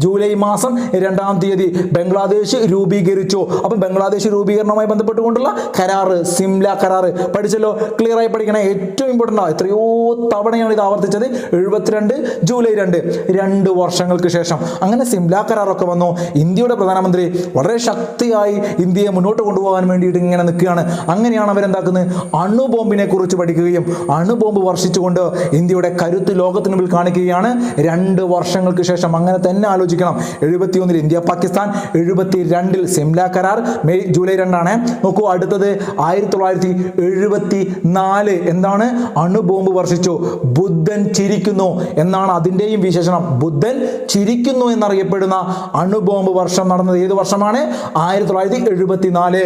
ജൂലൈ മാസം 2-ാം തീയതി ബംഗ്ലാദേശ് രൂപീകരിച്ചു. അപ്പം ബംഗ്ലാദേശ് രൂപീകരണവുമായി ബന്ധപ്പെട്ടുകൊണ്ടുള്ള കരാറ്, സിംല കരാറ് പഠിച്ചല്ലോ. ക്ലിയർ ആയി പഠിക്കണം. ഏറ്റവും ഇമ്പോർട്ടൻ്റ്. എത്രയോ തവണയാണ് ഇത് ആവർത്തിച്ചത്. 72 ജൂലൈ 2 വർഷങ്ങൾക്ക് ശേഷം അങ്ങനെ സിംല കരാറൊക്കെ വന്നു. ഇന്ത്യയുടെ പ്രധാനമന്ത്രി വളരെ ശക്തിയായി ഇന്ത്യയെ മുന്നോട്ട് കൊണ്ടുപോകാൻ വേണ്ടിയിട്ട് ഇങ്ങനെ നിൽക്കുകയാണ്. അങ്ങനെയാണ് അവരെന്താക്കുന്നത്? അണുബോംബിനെ കുറിച്ച് പഠിക്കുകയും അണുബോംബ് വർഷിച്ചുകൊണ്ട് ഇന്ത്യയുടെ കരുത്ത് ലോകത്തിന് മുമ്പിൽ കാണിക്കുകയാണ് 2 വർഷങ്ങൾക്ക് ശേഷം. അങ്ങനെ തന്നെ ആലോചിക്കണം. 71 ഇന്ത്യ പാകിസ്ഥാൻ, 72 സിംല കരാർ, ജൂലൈ 2 നോക്കൂ. അടുത്തത് 1974 എന്താണ്? അണുബോംബ് വർഷിച്ചു. ബുദ്ധൻ ചിരിക്കുന്നു എന്നാണ് അതിൻ്റെയും വിശേഷണം. ബുദ്ധൻ ചിരിക്കുന്നു എന്നറിയപ്പെടുന്ന അണുബോംബ് വർഷം നടന്നത് ഏത് വർഷമാണ്? 1974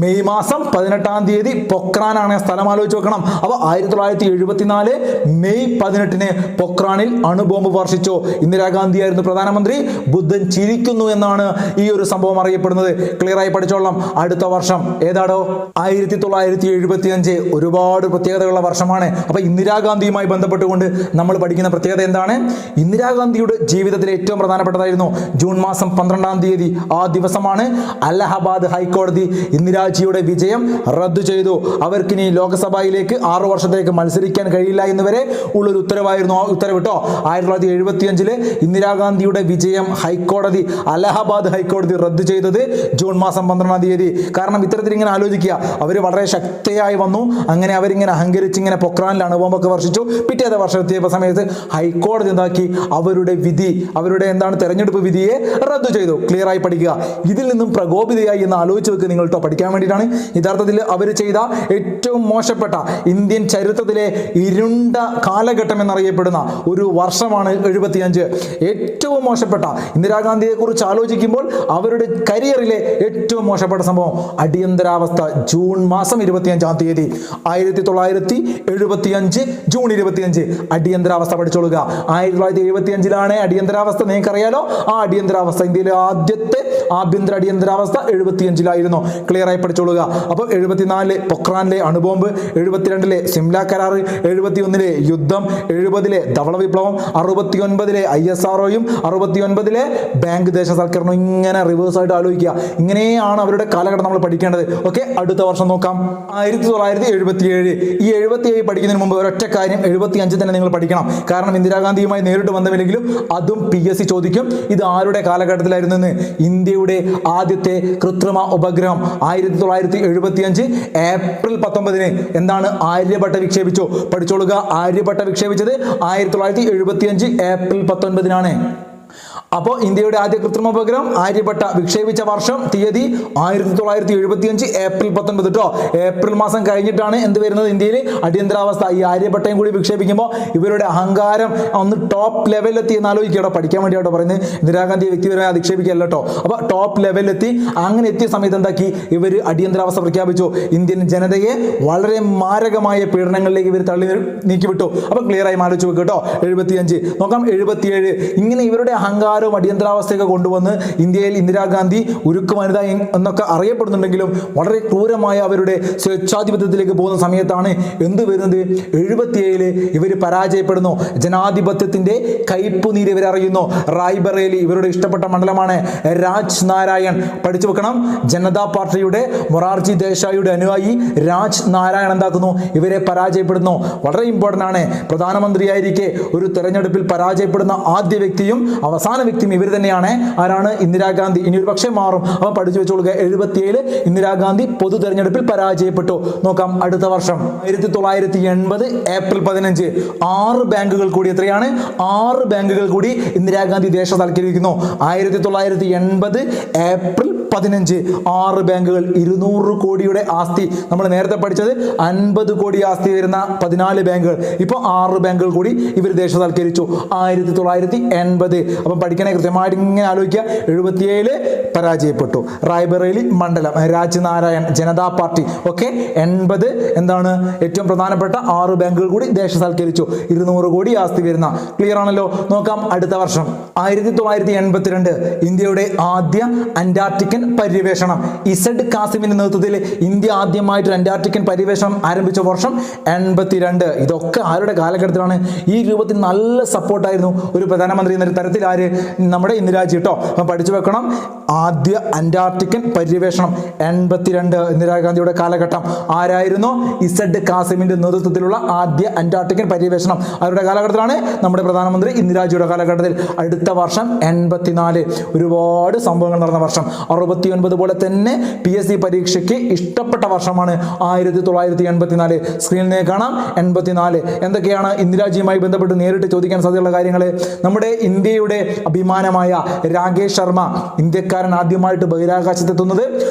മെയ് മാസം 18-ാം തീയതി പൊക്രാനാണ്. സ്ഥലം ആലോചിച്ച് വെക്കണം. അപ്പോൾ 1974 മെയ് 18-ന് പൊക്രാനിൽ അണുബോംബ് വർഷിച്ചു. ഇന്ദിരാഗാന്ധി ആയിരുന്നു പ്രധാനമന്ത്രി. ബുദ്ധൻ ചിരിക്കുന്നു എന്നാണ് ഈ ഒരു സംഭവം അറിയപ്പെടുന്നത്. ക്ലിയർ ആയി പഠിച്ചോളാം. അടുത്ത വർഷം ഏതാടോ? 1975. ഒരുപാട് പ്രത്യേകതകളുള്ള വർഷമാണ്. അപ്പോൾ ഇന്ദിരാഗാന്ധിയുമായി ബന്ധപ്പെട്ടുകൊണ്ട് നമ്മൾ പഠിക്കുന്ന പ്രത്യേകത എന്താണ്? ഇന്ദിരാഗാന്ധിയുടെ ജീവിതത്തിലെ ഏറ്റവും പ്രധാനപ്പെട്ടതായിരുന്നു ജൂൺ മാസം 12-ാം തീയതി. ആ ദിവസമാണ് അലഹബാദ് ഹൈക്കോടതി ഇന്ദിരാജിയുടെ വിജയം റദ്ദു ചെയ്തു. അവർക്കിനി ലോക്സഭയിലേക്ക് 6 വർഷത്തേക്ക് മത്സരിക്കാൻ കഴിയില്ല എന്ന് വരെ ഉള്ളൊരു ഉത്തരവായിരുന്നു. ആ ഉത്തരവ് കേട്ടോ. 1975 ഇന്ദിരാഗാന്ധിയുടെ വിജയം ഹൈക്കോടതി, അലഹബാദ് ഹൈക്കോടതി റദ്ദു ചെയ്തത് ജൂൺ മാസം 12-ാം തീയതി. കാരണം ഇത്തരത്തിൽ ഇങ്ങനെ ആലോചിക്കുക, അവർ വളരെ ശക്തിയായി വന്നു. അങ്ങനെ അവരിങ്ങനെ അഹങ്കരിച്ച് ഇങ്ങനെ പൊക്രാനിൽ അണുബോംബൊക്കെ വർഷിച്ചു. പിറ്റേത്തെ വർഷം എത്തിയപ്പോൾ സമയത്ത് ഹൈക്കോടതി എന്താക്കി? അവരുടെ വിധി, അവരുടെ എന്താണ് തെരഞ്ഞെടുപ്പ് വിധിയെ റദ്ദു ചെയ്തു. ക്ലിയർ ആയി പഠിക്കുക. ഇതിൽ നിന്നും പ്രകോപിതയായി എന്ന് ആലോചിച്ച് വെക്ക് നിങ്ങൾ കേട്ടോ. പഠിക്കാൻ വേണ്ടിയിട്ടാണ്. യഥാർത്ഥത്തിൽ അവർ ചെയ്ത ഏറ്റവും മോശപ്പെട്ട ഇന്ത്യൻ ചരിത്രത്തിലെ ഇരുണ്ട കാലഘട്ടം എന്നറിയപ്പെടുന്ന ഒരു വർഷമാണ് 75. ഏറ്റവും മോശപ്പെട്ട ഇന്ദിരാഗാന്ധിയെ കുറിച്ച് ആലോചിക്കുമ്പോൾ അവരുടെ കരിയറിലെ ഏറ്റവും മോശപ്പെട്ട സംഭവം അടിയന്തരാവസ്ഥ. ജൂൺ മാസം 25-ാം തീയതി 1975 ജൂൺ 25 അടിയന്തരാവസ്ഥ പഠിച്ചോളുക. 1975-ലാണ് അടിയന്തരാവസ്ഥ. നിങ്ങൾക്കറിയാലോ ആ അടിയന്തരാവസ്ഥ. ഇന്ത്യയിലെ ആദ്യത്തെ ആഭ്യന്തര അടിയന്തരാവസ്ഥ 75-ലായിരുന്നു. ക്ലിയർ ആയി പഠിച്ചോളുക. അപ്പോൾ 74 പൊക്രാനിലെ അണുബോംബ്, 72 സിംല കരാർ, 71 യുദ്ധം, 70 ധവള വിപ്ലവം, 69 ISROയും 69 ബാങ്ക് ദേശസാൽക്കരണം. ഇങ്ങനെ റിവേഴ്സ് ആയിട്ട് ആലോചിക്കുക. ഇങ്ങനെയാണ് അവരുടെ കാലഘട്ടം നമ്മൾ പഠിക്കേണ്ടത്. ഓക്കെ, അടുത്ത വർഷം നോക്കാം. 1977. ഈ 77 പഠിക്കുന്നതിന് മുമ്പ് ഒരൊറ്റ കാര്യം, 75 തന്നെ നിങ്ങൾ പഠിക്കണം. കാരണം ഇന്ദിരാഗാന്ധിയുമായി നേരിട്ട് ബന്ധമില്ലെങ്കിലും അതും PSC ചോദിക്കും. ഇത് ആരുടെ കാലഘട്ടത്തിലായിരുന്നു എന്ന്? ഇന്ത്യയുടെ ആദ്യത്തെ കൃത്രിമ ഉപഗ്രഹം 1975 ഏപ്രിൽ 19-ന് എന്താണ്? ആര്യഭട്ട വിക്ഷേപിച്ചു. പഠിച്ചോളുക. ആര്യഭട്ട വിക്ഷേപിച്ചത് 1975 ഏപ്രിൽ 19-നാണ്. അപ്പോൾ ഇന്ത്യയുടെ ആദ്യ കൃത്രിമ ഉപഗ്രഹം ആര്യഭട്ട വിക്ഷേപിച്ച വർഷം, തീയതി 1975 ഏപ്രിൽ 19 കേട്ടോ. ഏപ്രിൽ മാസം കഴിഞ്ഞിട്ടാണ് എന്ത് വരുന്നത്? ഇന്ത്യയിൽ അടിയന്തരാവസ്ഥ. ഈ ആര്യഭട്ടയും കൂടി വിക്ഷേപിക്കുമ്പോൾ ഇവരുടെ അഹങ്കാരം ഒന്ന് ടോപ്പ് ലെവലിലെത്തി എന്ന് ആലോചിക്കട്ടോ. പഠിക്കാൻ വേണ്ടിയാട്ടോ പറയുന്നത്. ഇന്ദിരാഗാന്ധി വ്യക്തിപരമായി അധിക്ഷേപിക്കല്ല കേട്ടോ. അപ്പോൾ ടോപ്പ് ലെവലിലെത്തി. അങ്ങനെ എത്തിയ സമയത്ത് എന്താക്കി? ഇവർ അടിയന്തരാവസ്ഥ പ്രഖ്യാപിച്ചു. ഇന്ത്യൻ ജനതയെ വളരെ മാരകമായ പീഡനങ്ങളിലേക്ക് ഇവർ തള്ളി നീക്കിവിട്ടു. അപ്പോൾ ക്ലിയർ ആയി ആലോചിച്ച് വെക്കും കേട്ടോ. 75 നോക്കാം. 77 ഇങ്ങനെ ഇവരുടെ അഹങ്കാരം അടിയന്തരാവസ്ഥയൊക്കെ കൊണ്ടുവന്ന് ഇന്ത്യയിൽ ഇന്ദിരാഗാന്ധി ഉരുക്ക് വനിത എന്നൊക്കെ അറിയപ്പെടുന്നുണ്ടെങ്കിലും വളരെ ക്രൂരമായ അവരുടെ സ്വേച്ഛാധിപത്യത്തിലേക്ക് പോകുന്ന സമയത്താണ് എന്ത് വരുന്നത്? 77 ഇവർ പരാജയപ്പെടുന്നു. ജനാധിപത്യത്തിന്റെ കയ്പുനീര് ഇവർ അറിയുന്നു. റായ്ബറേലി ഇവരുടെ ഇഷ്ടപ്പെട്ട മണ്ഡലമാണ്. രാജ് നാരായൺ പഠിച്ചു വെക്കണം. ജനതാ പാർട്ടിയുടെ മൊറാർജി ദേശായിയുടെ അനുയായി രാജ് നാരായൺ എന്താക്കുന്നു? ഇവരെ പരാജയപ്പെടുന്നു. വളരെ ഇമ്പോർട്ടൻ്റ് ആണ്. പ്രധാനമന്ത്രിയായിരിക്കെ ഒരു തെരഞ്ഞെടുപ്പിൽ പരാജയപ്പെടുന്ന ആദ്യ വ്യക്തിയും അവസാന വ്യക്തിയും ഇവർ തന്നെയാണ്. ആരാണ്? ഇന്ദിരാഗാന്ധി. ഇനി ഒരു പക്ഷേ മാറും. അവ പഠിച്ചു വെച്ചോളുക. 77 ഇന്ദിരാഗാന്ധി പൊതു തെരഞ്ഞെടുപ്പിൽ പരാജയപ്പെട്ടു. നോക്കാം അടുത്ത വർഷം 1980 ഏപ്രിൽ 15 6 ബാങ്കുകൾ കൂടി എത്രയാണ്? 6 ബാങ്കുകൾ കൂടി ഇന്ദിരാഗാന്ധി ദേശസാൽക്കരിക്കുന്നു. 1980 ഏപ്രിൽ 15 6 ബാങ്കുകൾ 200 കോടിയുടെ ആസ്തി. നമ്മൾ നേരത്തെ പഠിച്ചത് 50 കോടി ആസ്തി വരുന്ന 14 ബാങ്കുകൾ, ഇപ്പോൾ 6 ബാങ്കുകൾ കൂടി ഇവർ ദേശസാൽക്കരിച്ചു 1980. അപ്പം പഠിക്കണേ കൃത്യമായിട്ട് ഇങ്ങനെ ആലോചിക്കുക. 77 പരാജയപ്പെട്ടു. റായ്ബറേലി മണ്ഡലം രാജ്നാരായൺ ജനതാ പാർട്ടി. ഓക്കെ, 80 എന്താണ് ഏറ്റവും പ്രധാനപ്പെട്ട 6 ബാങ്കുകൾ കൂടി ദേശസാൽക്കരിച്ചു 200 കോടി ആസ്തി വരുന്ന. ക്ലിയർ ആണല്ലോ. നോക്കാം അടുത്ത വർഷം 1982 ഇന്ത്യയുടെ ആദ്യ അന്റാർട്ടിക്കൻ പര്യവേഷണം. ഇസഡ് കാസിമിന്റെ നേതൃത്വത്തിൽ ഇന്ത്യ ആദ്യമായിട്ട് അന്റാർട്ടിക്കൻ പര്യവേഷണം ആരംഭിച്ച വർഷം 82. ഇതൊക്കെ ആരുടെ കാലഘട്ടത്തിലാണ്? ഈ രൂപത്തിൽ നല്ല സപ്പോർട്ടായിരുന്നു ഒരു പ്രധാനമന്ത്രി എന്ന തരത്തിൽ ആര്? നമ്മുടെ ഇന്ദിരാജി കേട്ടോ. അപ്പം പഠിച്ചു വെക്കണം. ആദ്യ അന്റാർട്ടിക്കൻ പര്യവേഷണം 82 ഇന്ദിരാഗാന്ധിയുടെ കാലഘട്ടം. ആരായിരുന്നു? ഇസഡ് കാസിമിന്റെ നേതൃത്വത്തിലുള്ള ആദ്യ അന്റാർട്ടിക്കൻ പര്യവേഷണം അവരുടെ കാലഘട്ടത്തിലാണ്. നമ്മുടെ പ്രധാനമന്ത്രി ഇന്ദിരാജിയുടെ കാലഘട്ടത്തിൽ. അടുത്ത വർഷം 84. ഒരുപാട് സംഭവങ്ങൾ നടന്ന വർഷം. 69 പോലെ തന്നെ PSC പരീക്ഷയ്ക്ക് ഇഷ്ടപ്പെട്ട വർഷമാണ് 1984. സ്ക്രീനിൽ കാണാം 84. എന്തൊക്കെയാണ് ഇന്ദിരാജിയുമായി ബന്ധപ്പെട്ട് നേരിട്ട് ചോദിക്കാൻ സാധ്യതയുള്ള കാര്യങ്ങൾ? നമ്മുടെ ഇന്ത്യയുടെ അഭിമാനമായ രാകേഷ് ശർമ്മ, ഇന്ത്യക്കാരൻ ആദ്യമായിട്ട് ബഹിരാകാശത്തെത്തുന്നത്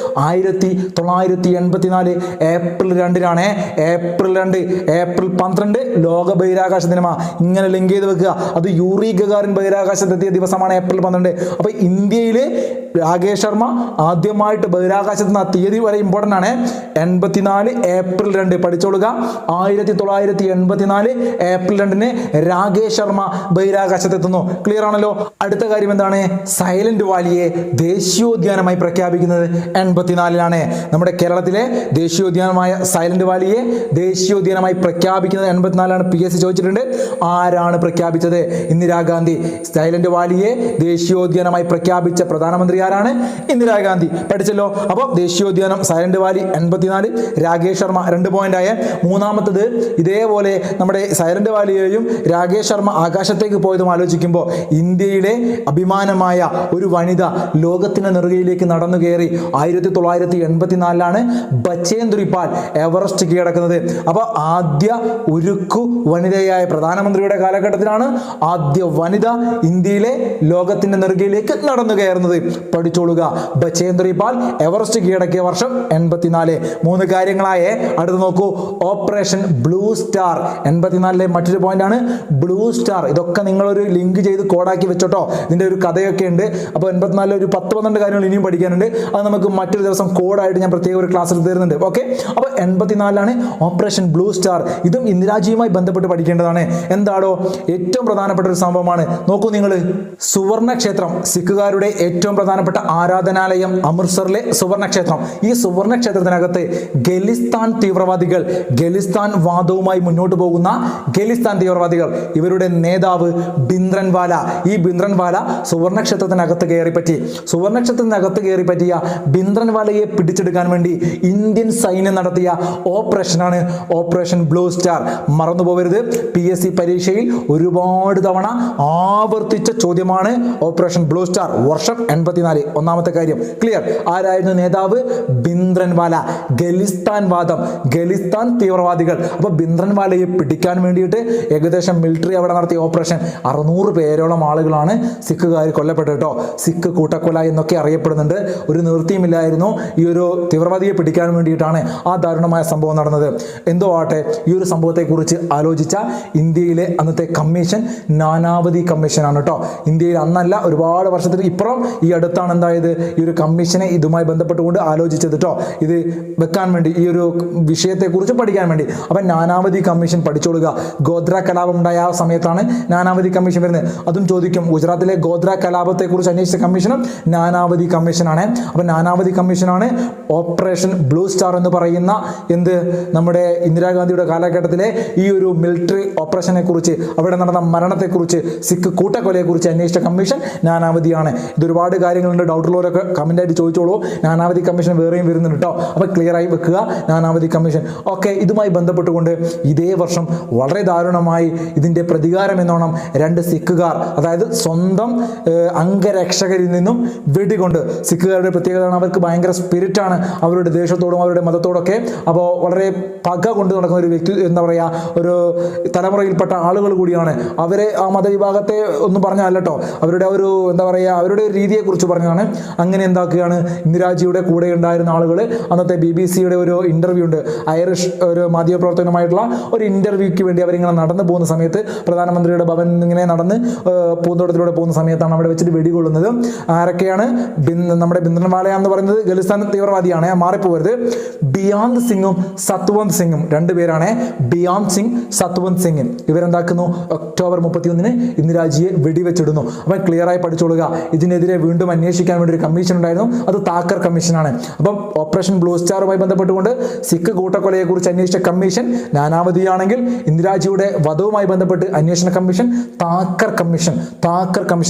1984 ഏപ്രിൽ 2-നാണ്. ഏപ്രിൽ 2, ഏപ്രിൽ 12 ലോക ബഹിരാകാശ ദിനമാണ്. ഇങ്ങനെ ലിങ്ക് ചെയ്ത് വെക്കുക. അത് യൂറി ഗഗാറിൻ ബഹിരാകാശത്തെത്തിയ ദിവസമാണ് ഏപ്രിൽ 12. അപ്പൊ ഇന്ത്യയിൽ രാകേഷ് ശർമ്മ ആദ്യമായിട്ട് ബഹിരാകാശത്ത് തീയതി വരെ ഇമ്പോർട്ടൻ്റ് ആണ്. 84 ഏപ്രിൽ 2 പഠിച്ചോളുക. 1984 ഏപ്രിൽ 2 രാകേഷ് ശർമ്മ ബഹിരാകാശത്തെത്തുന്നു. ക്ലിയർ ആണല്ലോ. അടുത്ത കാര്യം എന്താണ്? സൈലന്റ് വാലിയെ ദേശീയോദ്യാനമായി പ്രഖ്യാപിക്കുന്നത് 84-ലാണ്. നമ്മുടെ കേരളത്തിലെ ദേശീയോദ്യാനമായ സൈലന്റ് വാലിയെ ദേശീയോദ്യാനമായി പ്രഖ്യാപിക്കുന്നത് 84-ലാണ്. PSC ചോദിച്ചിട്ടുണ്ട്. ആരാണ് പ്രഖ്യാപിച്ചത്? ഇന്ദിരാഗാന്ധി. സൈലന്റ് വാലിയെ ദേശീയോദ്യാനമായി പ്രഖ്യാപിച്ച പ്രധാനമന്ത്രി ആരാണ്? ഇന്ദിരാഗാന്ധി. പഠിച്ചല്ലോ. അപ്പോൾ ദേശീയോദ്യാനം silent Valley 84, Rakesh Sharma 2 point ആയ. മൂന്നാമത്തത് ഇതേപോലെ നമ്മുടെ സൈലന്റ് വാലിയെയും രാകേഷ് ശർമ്മ ആകാശത്തേക്ക് പോയതും ആലോചിക്കുമ്പോൾ ഇന്ത്യയിലെ അഭിമാനമായ ഒരു വനിത ലോകത്തിന്റെ നെറുകയിലേക്ക് നടന്നു കയറി 1984-ലാണ് ബച്ചേന്ദ്രി പാൽ എവറസ്റ്റ് കീഴടക്കുന്നത്. അപ്പൊ ആദ്യ ഉരുക്കു വനിതയായ പ്രധാനമന്ത്രിയുടെ കാലഘട്ടത്തിലാണ് ആദ്യ വനിത ഇന്ത്യയിലെ ലോകത്തിന്റെ നെറുകയിലേക്ക് നടന്നു കയറുന്നത്. പഠിച്ചോളുക. ബച്ചേന്ദ്രി പാൽ എവറസ്റ്റ് കീഴടക്കിയ വർഷം 84. 3 കാര്യങ്ങളായേ. അടുത്ത് നോക്കൂ. ഓപ്പറേഷൻ ബ്ലൂ സ്റ്റാർ 84-ലെ മറ്റൊരു പോയിന്റ് ആണ് ബ്ലൂ സ്റ്റാർ. ഇതൊക്കെ നിങ്ങളൊരു ലിങ്ക് ചെയ്ത് കോഡാക്കി വെച്ചോട്ടോ. ഇതിന്റെ ഒരു കഥയൊക്കെ ഉണ്ട്. അപ്പോൾ 84 ഒരു 10-12 കാര്യങ്ങൾ ഇനിയും പഠിക്കാനുണ്ട്. അത് നമുക്ക് മറ്റൊരു ദിവസം കോഡായിട്ട് ഞാൻ പ്രത്യേക ഒരു ക്ലാസ്സിൽ തരുന്നുണ്ട്. ഓക്കെ. അപ്പോൾ 84-ലാണ് ഓപ്പറേഷൻ ബ്ലൂ സ്റ്റാർ. ഇതും ഇന്ദിരാജിയുമായി ബന്ധപ്പെട്ട് പഠിക്കേണ്ടതാണ്. എന്താണോ ഏറ്റവും പ്രധാനപ്പെട്ട ഒരു സംഭവമാണ്. നോക്കൂ നിങ്ങൾ. സുവർണ ക്ഷേത്രം, സിഖുകാരുടെ ഏറ്റവും പ്രധാനപ്പെട്ട ആരാധനാലയം അമൃത്സറിലെ സുവർണ ക്ഷേത്രം. ഈ സുവർണ ക്ഷേത്രത്തിനകത്ത് ഖലിസ്ഥാൻ തീവ്രവാദികൾ, ഖലിസ്ഥാൻ വാദവുമായി മുന്നോട്ട് പോകുന്ന ഖലിസ്ഥാൻ തീവ്രവാദികൾ, ഇവരുടെ നേതാവ് ഭിന്ദ്രൻവാല. ഈ ഭിന്ദ്രൻവാല സുവർണ ക്ഷേത്രത്തിനകത്ത് കയറിപ്പറ്റി. സുവർണ ക്ഷേത്രത്തിനകത്ത് കയറിപ്പറ്റിയ ഭിന്ദ്രൻവാലയെ പിടിച്ചെടുക്കാൻ വേണ്ടി ഇന്ത്യൻ സൈന്യം നടത്തിയ ഓപ്പറേഷനാണ് ഓപ്പറേഷൻ ബ്ലൂ സ്റ്റാർ. മറന്നുപോകരുത്. PSC പരീക്ഷയിൽ ഒരുപാട് തവണ ആവർത്തിച്ച ചോദ്യമാണ് ഓപ്പറേഷൻ ബ്ലൂ സ്റ്റാർ. വർഷം 84. ഒന്നാമത്തെ കാര്യം ക്ലിയർ. ആരായിരുന്നു നേതാവ്? ഭിന്ദ്രൻവാല. ഖലിസ്ഥാൻ വാദം, ഖലിസ്ഥാൻ തീവ്രവാദികൾ. അപ്പൊ ഭിന്ദ്രൻവാലയെ പിടിക്കാൻ വേണ്ടിയിട്ട് ഏകദേശം മിലിറ്ററി അവിടെ നടത്തിയ ഓപ്പറേഷൻ 600 പേരോളം ആളുകളാണ് സിഖുകാർ കൊല്ലപ്പെട്ടത് കേട്ടോ. സിഖ് കൂട്ടക്കൊല എന്നൊക്കെ അറിയപ്പെടുന്നുണ്ട്. ഒരു നിർത്തിയുമില്ലായിരുന്നു. ഈ ഒരു തീവ്രവാദിയെ പിടിക്കാൻ വേണ്ടിയിട്ടാണ് ആ ദാരുണമായ സംഭവം നടന്നത്. എന്തോ ആട്ടെ, ഈ ഒരു സംഭവത്തെക്കുറിച്ച് ആലോചിച്ച ഇന്ത്യയിലെ അന്നത്തെ കമ്മീഷൻ നാനാവതി കമ്മീഷനാണ് കേട്ടോ. ഇന്ത്യയിൽ അന്നല്ല, ഒരുപാട് വർഷത്തിന് ഇപ്പുറം ഈ അടുത്താണ് എന്തായത് ഈ ഒരു കമ്മീഷനെ ഇതുമായി ബന്ധപ്പെട്ടുകൊണ്ട് ആലോചിച്ചത് കേട്ടോ. ഇത് വെക്കാൻ വേണ്ടി, ഈ ഒരു വിഷയത്തെക്കുറിച്ച് പഠിക്കാൻ വേണ്ടി. അപ്പം നാനാവതി കമ്മീഷൻ പഠിച്ചോളുക. ഗോദ്ര കലാപം ഉണ്ടായ ആ സമയത്താണ് നാനാവതി കമ്മീഷൻ വരുന്നത്. അതും ചോദിക്കും. ഗുജറാത്തിലെ ഗോദ്ര കലാപത്തെക്കുറിച്ച് അന്വേഷിച്ച കമ്മീഷനും നാനാവതി കമ്മീഷനാണ്. അപ്പം നാനാവതി കമ്മീഷനാണ് ഓപ്പറേഷൻ ബ്ലൂ സ്റ്റാർ എന്ന് പറയുന്ന നമ്മുടെ ഇന്ദിരാഗാന്ധിയുടെ കാലഘട്ടത്തിലെ ഈ ഒരു മിലിറ്ററി ഓപ്പറേഷനെ കുറിച്ച്, അവിടെ നടന്ന മരണത്തെക്കുറിച്ച്, സിഖ് കൂട്ടക്കൊലയെക്കുറിച്ച് അന്വേഷിച്ച കമ്മീഷൻ നാനാവതിയാണ്. ഇതൊരുപാട് കാര്യങ്ങളുണ്ട്. ഡൗട്ടുള്ളവരൊക്കെ കമൻ്റായിട്ട് ചോദിച്ചോളൂ. നാനാവതി കമ്മീഷൻ വേറെയും വരുന്നുണ്ട് കേട്ടോ. അപ്പോൾ ക്ലിയർ ആയി വെക്കുക നാനാവതി കമ്മീഷൻ. ഓക്കെ. ഇതുമായി ബന്ധപ്പെട്ടുകൊണ്ട് ഇതേ വർഷം വളരെ ദാരുണമായി ഇതിൻ്റെ പ്രതികാരം എന്നോണം 2 സിഖുകാർ, അതായത് സ്വന്തം അംഗരക്ഷകരിൽ നിന്നും വെടികൊണ്ട്. സിഖുകാരുടെ പ്രത്യേകതയാണ് അവർക്ക് ഭയങ്കര സ്പിരിറ്റാണ് അവരുടെ ദേശത്തോടും അവരുടെ മതത്തോടൊക്കെ. അപ്പോൾ വളരെ പക കൊണ്ട് നടക്കുന്ന ഒരു വ്യക്തി, എന്താ പറയുക, ഒരു തലമുറയിൽപ്പെട്ട ആളുകൾ കൂടിയാണ്. അവരെ ആ മതവിഭാഗത്തെ ഒന്നും പറഞ്ഞല്ല കേട്ടോ. അവരുടെ ഒരു എന്താ പറയുക, അവരുടെ രീതിയെക്കുറിച്ച് പറഞ്ഞതാണ്. അങ്ങനെ എന്താക്കുകയാണ്, ഇന്ദിരാജിയുടെ കൂടെ ഉണ്ടായിരുന്ന ആളുകൾ അന്നത്തെ BBC-യുടെ ഒരു ഇന്റർവ്യൂ ഉണ്ട്, ഐറിഷ് ഒരു മാധ്യമപ്രവർത്തകനുമായിട്ടുള്ള ഒരു ഇന്റർവ്യൂക്ക് വേണ്ടി അവരിങ്ങനെ നടന്നു പോകുന്ന സമയത്ത്, പ്രധാനമന്ത്രിയുടെ ഭവൻ ഇങ്ങനെ നടന്ന് പൂന്തോട്ടത്തിലൂടെ പോകുന്ന സമയത്താണ് അവിടെ വെച്ചിട്ട് വെടികൊള്ളുന്നത്. ആരൊക്കെയാണ്? നമ്മുടെ ഭിന്ദ്രൻവാല എന്ന് പറയുന്നത് ഖലിസ്ഥാൻ തീവ്രവാദിയാണ്, മാറിപ്പോകരുത്. ബിയാന്ത് സിംഗും സത്വന്ത് സിംഗും രണ്ടുപേരാണ്. ബിയാന്ത് സിംഗ്, സത്വന്ത് സിംഗ് ഇവരെന്താക്കുന്നു, ഒക്ടോബർ 31 ഇന്ദിരാജിയെ വെടിവെച്ചിടുന്നു. അപ്പം ക്ലിയർ ആയി പഠിച്ചോളുക. ഇതിനെതിരെ വീണ്ടും അന്വേഷിക്കാൻ വേണ്ടി ഒരു കമ്മീഷൻ ഉണ്ടായിരുന്നു, അത് താക്കർ കമ്മീഷനാണ്. അപ്പം ഓപ്പറേഷൻ ബ്ലൂ സ്റ്റാറുമായി ബന്ധപ്പെട്ടുകൊണ്ട് സിഖ് കൂട്ടക്കൊലയെക്കുറിച്ച് അന്വേഷിച്ച കമ്മീഷൻ നാനാവതിയാണെങ്കിൽ, ഇന്ദിരാജിയുടെ വധവുമായി ബന്ധപ്പെട്ട് അന്വേഷണ കമ്മീഷൻ താക്കർ കമ്മീഷൻ.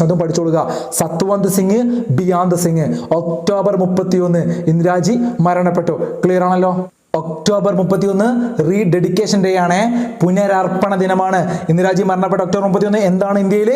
അതും പഠിച്ചോളുക. സത്വന്ത് സിംഗ്, ബിയാന്ത് സിംഗ്. ഒക്ടോബർ 31 ഇന്ദിരാജി മരണപ്പെട്ടു. ക്ലിയർ ആണല്ലോ. ഒക്ടോബർ 31 റീഡെഡിക്കേഷൻ ഡേ ആണ്, പുനരർപ്പണ ദിനമാണ്. ഇന്ദിരാജി മരണപ്പെട്ട ഒക്ടോബർ 31 എന്താണ് ഇന്ത്യയിൽ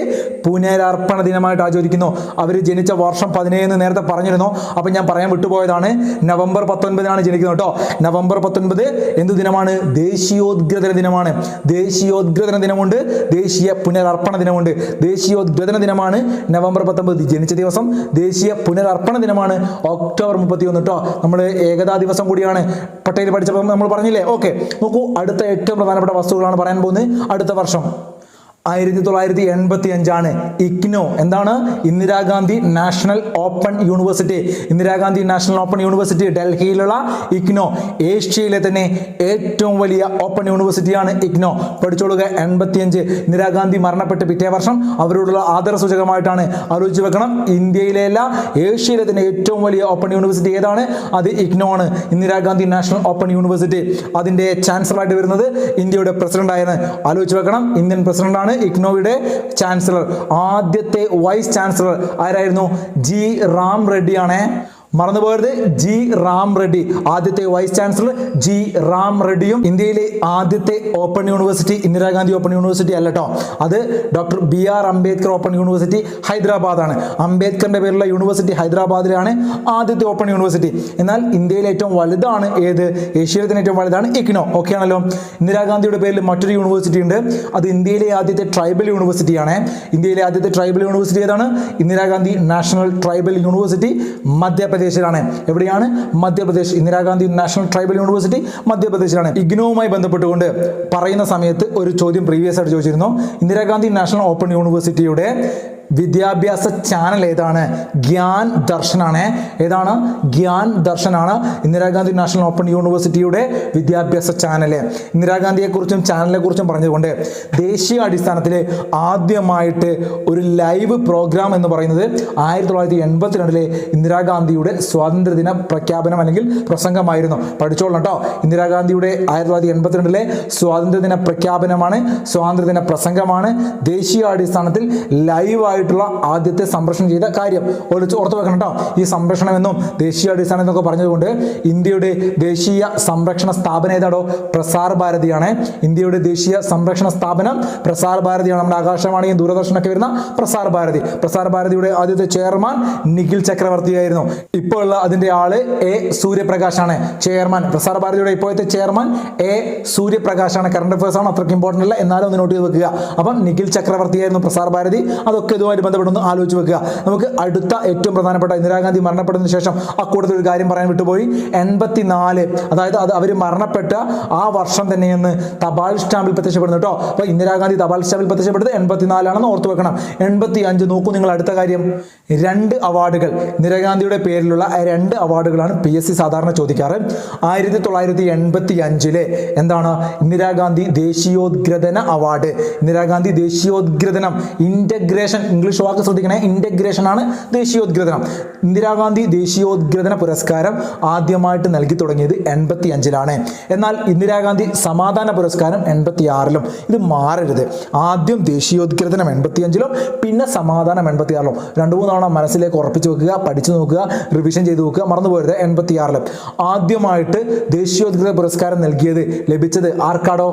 പുനരർപ്പണ ദിനമായിട്ട് ആചരിക്കുന്നു. അവർ ജനിച്ച വർഷം 17 നേരത്തെ പറഞ്ഞിരുന്നു, അപ്പം ഞാൻ പറയാൻ വിട്ടുപോയതാണ്. നവംബർ 19 ജനിക്കുന്നത് കേട്ടോ. നവംബർ 19 എന്ത് ദിനമാണ്? ദേശീയോദ്ഗ്രഥന ദിനമാണ്. ദേശീയോദ്ഗ്രഥന ദിനമുണ്ട്, ദേശീയ പുനരർപ്പണ ദിനമുണ്ട്. ദേശീയോദ്ഗ്രഥന ദിനമാണ് നവംബർ 19, ജനിച്ച ദിവസം. ദേശീയ പുനരർപ്പണ ദിനമാണ് ഒക്ടോബർ 31 കേട്ടോ. നമ്മൾ ഏകതാ ദിവസം കൂടിയാണ്. പട്ടേൽ പഠിച്ചപ്പോൾ നമ്മൾ പറഞ്ഞില്ലേ. ഓക്കെ, നോക്കൂ, അടുത്ത ഏറ്റവും പ്രധാനപ്പെട്ട വസ്തുക്കളാണ് പറയാൻ പോകുന്നത്. അടുത്ത വർഷം 1985 ഇഗ്നോ. എന്താണ്? Indira Gandhi national open university. Indira Gandhi national open university ഡൽഹിയിലുള്ള ഇഗ്നോ ഏഷ്യയിലെ തന്നെ ഏറ്റവും വലിയ ഓപ്പൺ യൂണിവേഴ്സിറ്റിയാണ് ഇഗ്നോ. പഠിച്ചോളുക. 85 ഇന്ദിരാഗാന്ധി മരണപ്പെട്ട് പിറ്റേ വർഷം അവരോടുള്ള ആദരസൂചകമായിട്ടാണ്. ആലോചിച്ച് വെക്കണം, ഇന്ത്യയിലെ അല്ല ഏഷ്യയിലെ തന്നെ ഏറ്റവും വലിയ ഓപ്പൺ യൂണിവേഴ്സിറ്റി ഏതാണ്? അത് ഇഗ്നോ ആണ്, ഇന്ദിരാഗാന്ധി നാഷണൽ ഓപ്പൺ യൂണിവേഴ്സിറ്റി. അതിന്റെ ചാൻസലറായിട്ട് വരുന്നത് ഇന്ത്യയുടെ പ്രസിഡന്റ് ആയിരുന്നു. ആലോചിച്ച് വെക്കണം, ഇന്ത്യൻ പ്രസിഡന്റാണ് ഇഗ്നോയുടെ ചാൻസലർ. ആദ്യത്തെ വൈസ് ചാൻസലർ ആരായിരുന്നു? ജി റാം റെഡ്ഡിയാണ്. മറന്നുപോയത് ജി റാം റെഡ്ഡി. ആദ്യത്തെ വൈസ് ചാൻസലർ ജി റാം റെഡ്ഡിയും. ഇന്ത്യയിലെ ആദ്യത്തെ open university Indira Gandhi open university അല്ല കേട്ടോ, അത് doctor BR Ambedkar open university ഹൈദരാബാദാണ്. അംബേദ്കറിന്റെ പേരുള്ള യൂണിവേഴ്സിറ്റി ഹൈദരാബാദിലാണ് ആദ്യത്തെ ഓപ്പൺ യൂണിവേഴ്സിറ്റി. എന്നാൽ ഇന്ത്യയിലെ ഏറ്റവും വലുതാണ് ഏത്? ഏഷ്യയിലെ തന്നെ ഏറ്റവും വലുതാണ് ഇഗ്നോ. ഓക്കെ ആണല്ലോ. ഇന്ദിരാഗാന്ധിയുടെ പേരിൽ മറ്റൊരു യൂണിവേഴ്സിറ്റി ഉണ്ട്, അത് ഇന്ത്യയിലെ ആദ്യത്തെ ട്രൈബൽ യൂണിവേഴ്സിറ്റിയാണ്. ഇന്ത്യയിലെ ആദ്യത്തെ ട്രൈബൽ യൂണിവേഴ്സിറ്റി ഏതാണ്? ഇന്ദിരാഗാന്ധി നാഷണൽ ട്രൈബൽ യൂണിവേഴ്സിറ്റി മധ്യപ്രദേശിലാണ്. എവിടെയാണ്? Madhya Pradesh. Indira Gandhi national tribal university മധ്യപ്രദേശിലാണ്. ഇഗ്നോവുമായി ബന്ധപ്പെട്ടുകൊണ്ട് പറയുന്ന സമയത്ത് ഒരു ചോദ്യം പ്രീവിയസ് ആയിട്ട് ചോദിച്ചിരുന്നു. ഇന്ദിരാഗാന്ധി നാഷണൽ ഓപ്പൺ യൂണിവേഴ്സിറ്റിയുടെ വിദ്യാഭ്യാസ ചാനൽ ഏതാണ്? ഗ്യാൻ ദർശനാണ്. ഏതാണ്? ഗ്യാൻ ദർശനാണ് ഇന്ദിരാഗാന്ധി നാഷണൽ ഓപ്പൺ യൂണിവേഴ്സിറ്റിയുടെ വിദ്യാഭ്യാസ ചാനൽ. ഇന്ദിരാഗാന്ധിയെക്കുറിച്ചും ചാനലിനെക്കുറിച്ചും പറഞ്ഞതുകൊണ്ട് ദേശീയ അടിസ്ഥാനത്തിൽ ആദ്യമായിട്ട് ഒരു ലൈവ് പ്രോഗ്രാം എന്ന് പറയുന്നത് 1982 ഇന്ദിരാഗാന്ധിയുടെ സ്വാതന്ത്ര്യദിന പ്രഖ്യാപനം അല്ലെങ്കിൽ പ്രസംഗമായിരുന്നു. പഠിച്ചോളണം കേട്ടോ. ഇന്ദിരാഗാന്ധിയുടെ 1982 സ്വാതന്ത്ര്യദിന പ്രഖ്യാപനമാണ്, സ്വാതന്ത്ര്യദിന പ്രസംഗമാണ് ദേശീയ അടിസ്ഥാനത്തിൽ ലൈവായി ആദ്യത്തെ സംപ്രേഷണം ചെയ്ത കാര്യം. ഓർത്തു വെക്കണം കേട്ടോ. ഈ സംപ്രേഷണം എന്നും ദേശീയ അടിസ്ഥാനം എന്നൊക്കെ പറഞ്ഞതുകൊണ്ട് ഇന്ത്യയുടെ ദേശീയ സംരക്ഷണ സ്ഥാപനം ഏതാണോ? പ്രസാർ ഭാരതിയാണ്. ഇന്ത്യയുടെ ദേശീയ സംരക്ഷണ സ്ഥാപനം പ്രസാർ ഭാരതിയാണ്. നമ്മുടെ ആകാശവാണിയും ദൂരദർശനൊക്കെ വരുന്ന പ്രസാർ ഭാരതി. പ്രസാർ ഭാരതിയുടെ ആദ്യത്തെ ചെയർമാൻ നിഖിൽ ചക്രവർത്തിയായിരുന്നു. ഇപ്പോൾ ഉള്ള അതിന്റെ ആള് എ സൂര്യപ്രകാശാണ് ചെയർമാൻ. പ്രസാർ ഭാരതിയുടെ ഇപ്പോഴത്തെ ചെയർമാൻ എ സൂര്യപ്രകാശാണ്. കറണ്ട് അഫയേഴ്സ് ആണ്, അത്രയ്ക്ക് ഇമ്പോർട്ടൻ്റ് അല്ല, എന്നാലും ഒന്ന് നോട്ട് ചെയ്ത് വെക്കുക. അപ്പം നിഖിൽ ചക്രവർത്തിയായിരുന്നു പ്രസാർ ഭാരതി. അതൊക്കെ ഇതുമായിട്ട് ബന്ധപ്പെട്ടൊന്ന് ആലോചിച്ച് വെക്കുക. നമുക്ക് അടുത്ത ഏറ്റവും പ്രധാനപ്പെട്ട ഇന്ദിരാഗാന്ധി മരണപ്പെട്ടതിന് ശേഷം അക്കൂട്ടത്തിൽ ഒരു കാര്യം പറയാൻ വിട്ടുപോയി. 84, അതായത് അത് അവർ മരണപ്പെട്ട ആ വർഷം തന്നെയെന്ന് തപാൽ സ്റ്റാമ്പിൽ പ്രത്യക്ഷപ്പെടുന്നു കേട്ടോ. അപ്പോൾ ഇന്ദിരാഗാന്ധി തപാൽ സ്റ്റാമ്പിൽ പ്രത്യക്ഷപ്പെട്ടത് 84 ഓർത്തു വെക്കണം. 85 നോക്കൂ നിങ്ങൾ. അടുത്ത കാര്യം, 2 അവാർഡുകൾ ഇന്ദിരാഗാന്ധിയുടെ പേരിലുള്ള 2 അവാർഡുകളാണ് PSC സാധാരണ ചോദിക്കാറ്. 1985 എന്താണ്? ഇന്ദിരാഗാന്ധി ദേശീയോദ്ഗ്രഥന അവാർഡ്. ഇന്ദിരാഗാന്ധി ദേശീയോദ്ഗ്രഥനം, ഇന്റഗ്രേഷൻ, ഇംഗ്ലീഷ് വാക്ക് ശ്രദ്ധിക്കണേ, ഇന്റഗ്രേഷൻ ആണ് ദേശീയോദ്ഗ്രഥനം. ഇന്ദിരാഗാന്ധി ദേശീയോദ്ഗ്രഥന പുരസ്കാരം ആദ്യമായിട്ട് നൽകി തുടങ്ങിയത് 85 എന്നാൽ ഇന്ദിരാഗാന്ധി സമാധാന പുരസ്കാരം 86. ഇത് മാറരുത്. ആദ്യം ദേശീയോദ്ഗ്രഥനം 85 പിന്നെ സമാധാനം 86. 2-3 തവണ മനസ്സിലേക്ക് ഉറപ്പിച്ചു വെക്കുക, പഠിച്ചു നോക്കുക, റിവിഷൻ ചെയ്ത് നോക്കുക, മറന്നുപോകരുത്. 86 ആദ്യമായിട്ട് ദേശീയോദ്ഗ്രഥന പുരസ്കാരം ലഭിച്ചത് ആർക്കാടോ?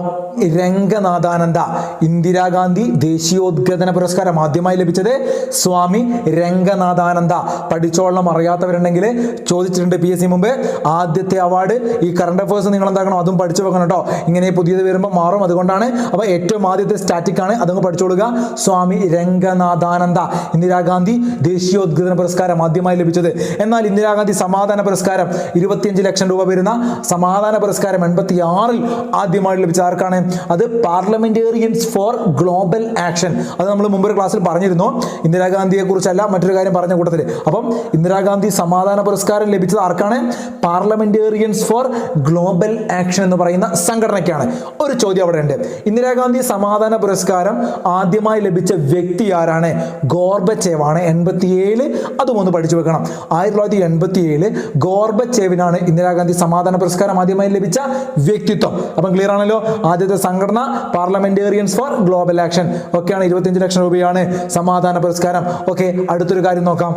രംഗനാഥാനന്ദ. ഇന്ദിരാഗാന്ധി ദേശീയോദ്ഗ്രഥന പുരസ്കാരം ആദ്യമായി ലഭിച്ചത്? സ്വാമി രംഗനാഥാനന്ദ. പഠിച്ചോളണം, അറിയാത്തവരുണ്ടെങ്കിൽ ചോദിച്ചിട്ടുണ്ട് PSC മുമ്പ്. ആദ്യത്തെ അവാർഡ്. ഈ കറണ്ട് അഫയേഴ്സ് നിങ്ങൾ എന്താക്കണം, അതും പഠിച്ചു വെക്കണം കേട്ടോ. ഇങ്ങനെ പുതിയത് വരുമ്പോൾ മാറും, അതുകൊണ്ടാണ്. അപ്പോൾ ഏറ്റവും ആദ്യത്തെ സ്റ്റാറ്റിക് ആണ്, അതങ്ങ് പഠിച്ചോളുക. സ്വാമി രംഗനാഥാനന്ദ. ഇന്ദിരാഗാന്ധി ദേശീയോദ്ഗ്രഥന പുരസ്കാരം ആദ്യമായി ലഭിച്ചത്. എന്നാൽ ഇന്ദിരാഗാന്ധി സമാധാന പുരസ്കാരം 25 ലക്ഷം രൂപ വരുന്ന സമാധാന പുരസ്കാരം 86-ൽ ആദ്യമായി ലഭിച്ച ആർക്കാണ്? അത് പാർലമെന്റേറിയൻസ് ഫോർ ഗ്ലോബൽ ആക്ഷൻ. അത് നമ്മൾ മുമ്പൊരു ക്ലാസ്സിൽ പറഞ്ഞിരുന്നു. ഇന്ദിരാഗാന്ധിയെ കുറിച്ചല്ല, മറ്റൊരു കാര്യം പറഞ്ഞ കൂട്ടത്തിൽ. അപ്പം ഇന്ദിരാഗാന്ധി സമാധാന പുരസ്കാരം ലഭിച്ചത് ആർക്കാണ്? പാർലമെന്റേറിയൻസ് ഫോർ ഗ്ലോബൽ ആക്ഷൻ എന്ന് പറയുന്ന സംഘടനയ്ക്കാണ്. ഒരു ചോദ്യം അവിടെ ഉണ്ട്. ഇന്ദിരാഗാന്ധി സമാധാന പുരസ്കാരം ആദ്യമായി ലഭിച്ച വ്യക്തി ആരാണ്? ഗോർബച്ചേവ് ആണ്. 87. അതും ഒന്ന് പഠിച്ചു വെക്കണം. 1987 ഗോർബച്ചേവിനാണ് ഇന്ദിരാഗാന്ധി സമാധാന പുരസ്കാരം ആദ്യമായി ലഭിച്ച വ്യക്തിത്വം. അപ്പം ക്ലിയർ ആണല്ലോ. ആദ്യത്തെ സംഘടന പാർലമെന്റേറിയൻസ് ഫോർ ഗ്ലോബൽ ആക്ഷൻ. ഒക്കെയാണ്. 25 ലക്ഷം രൂപയാണ് സമാധാന പുരസ്കാരം. ഓക്കെ, അടുത്തൊരു കാര്യം നോക്കാം.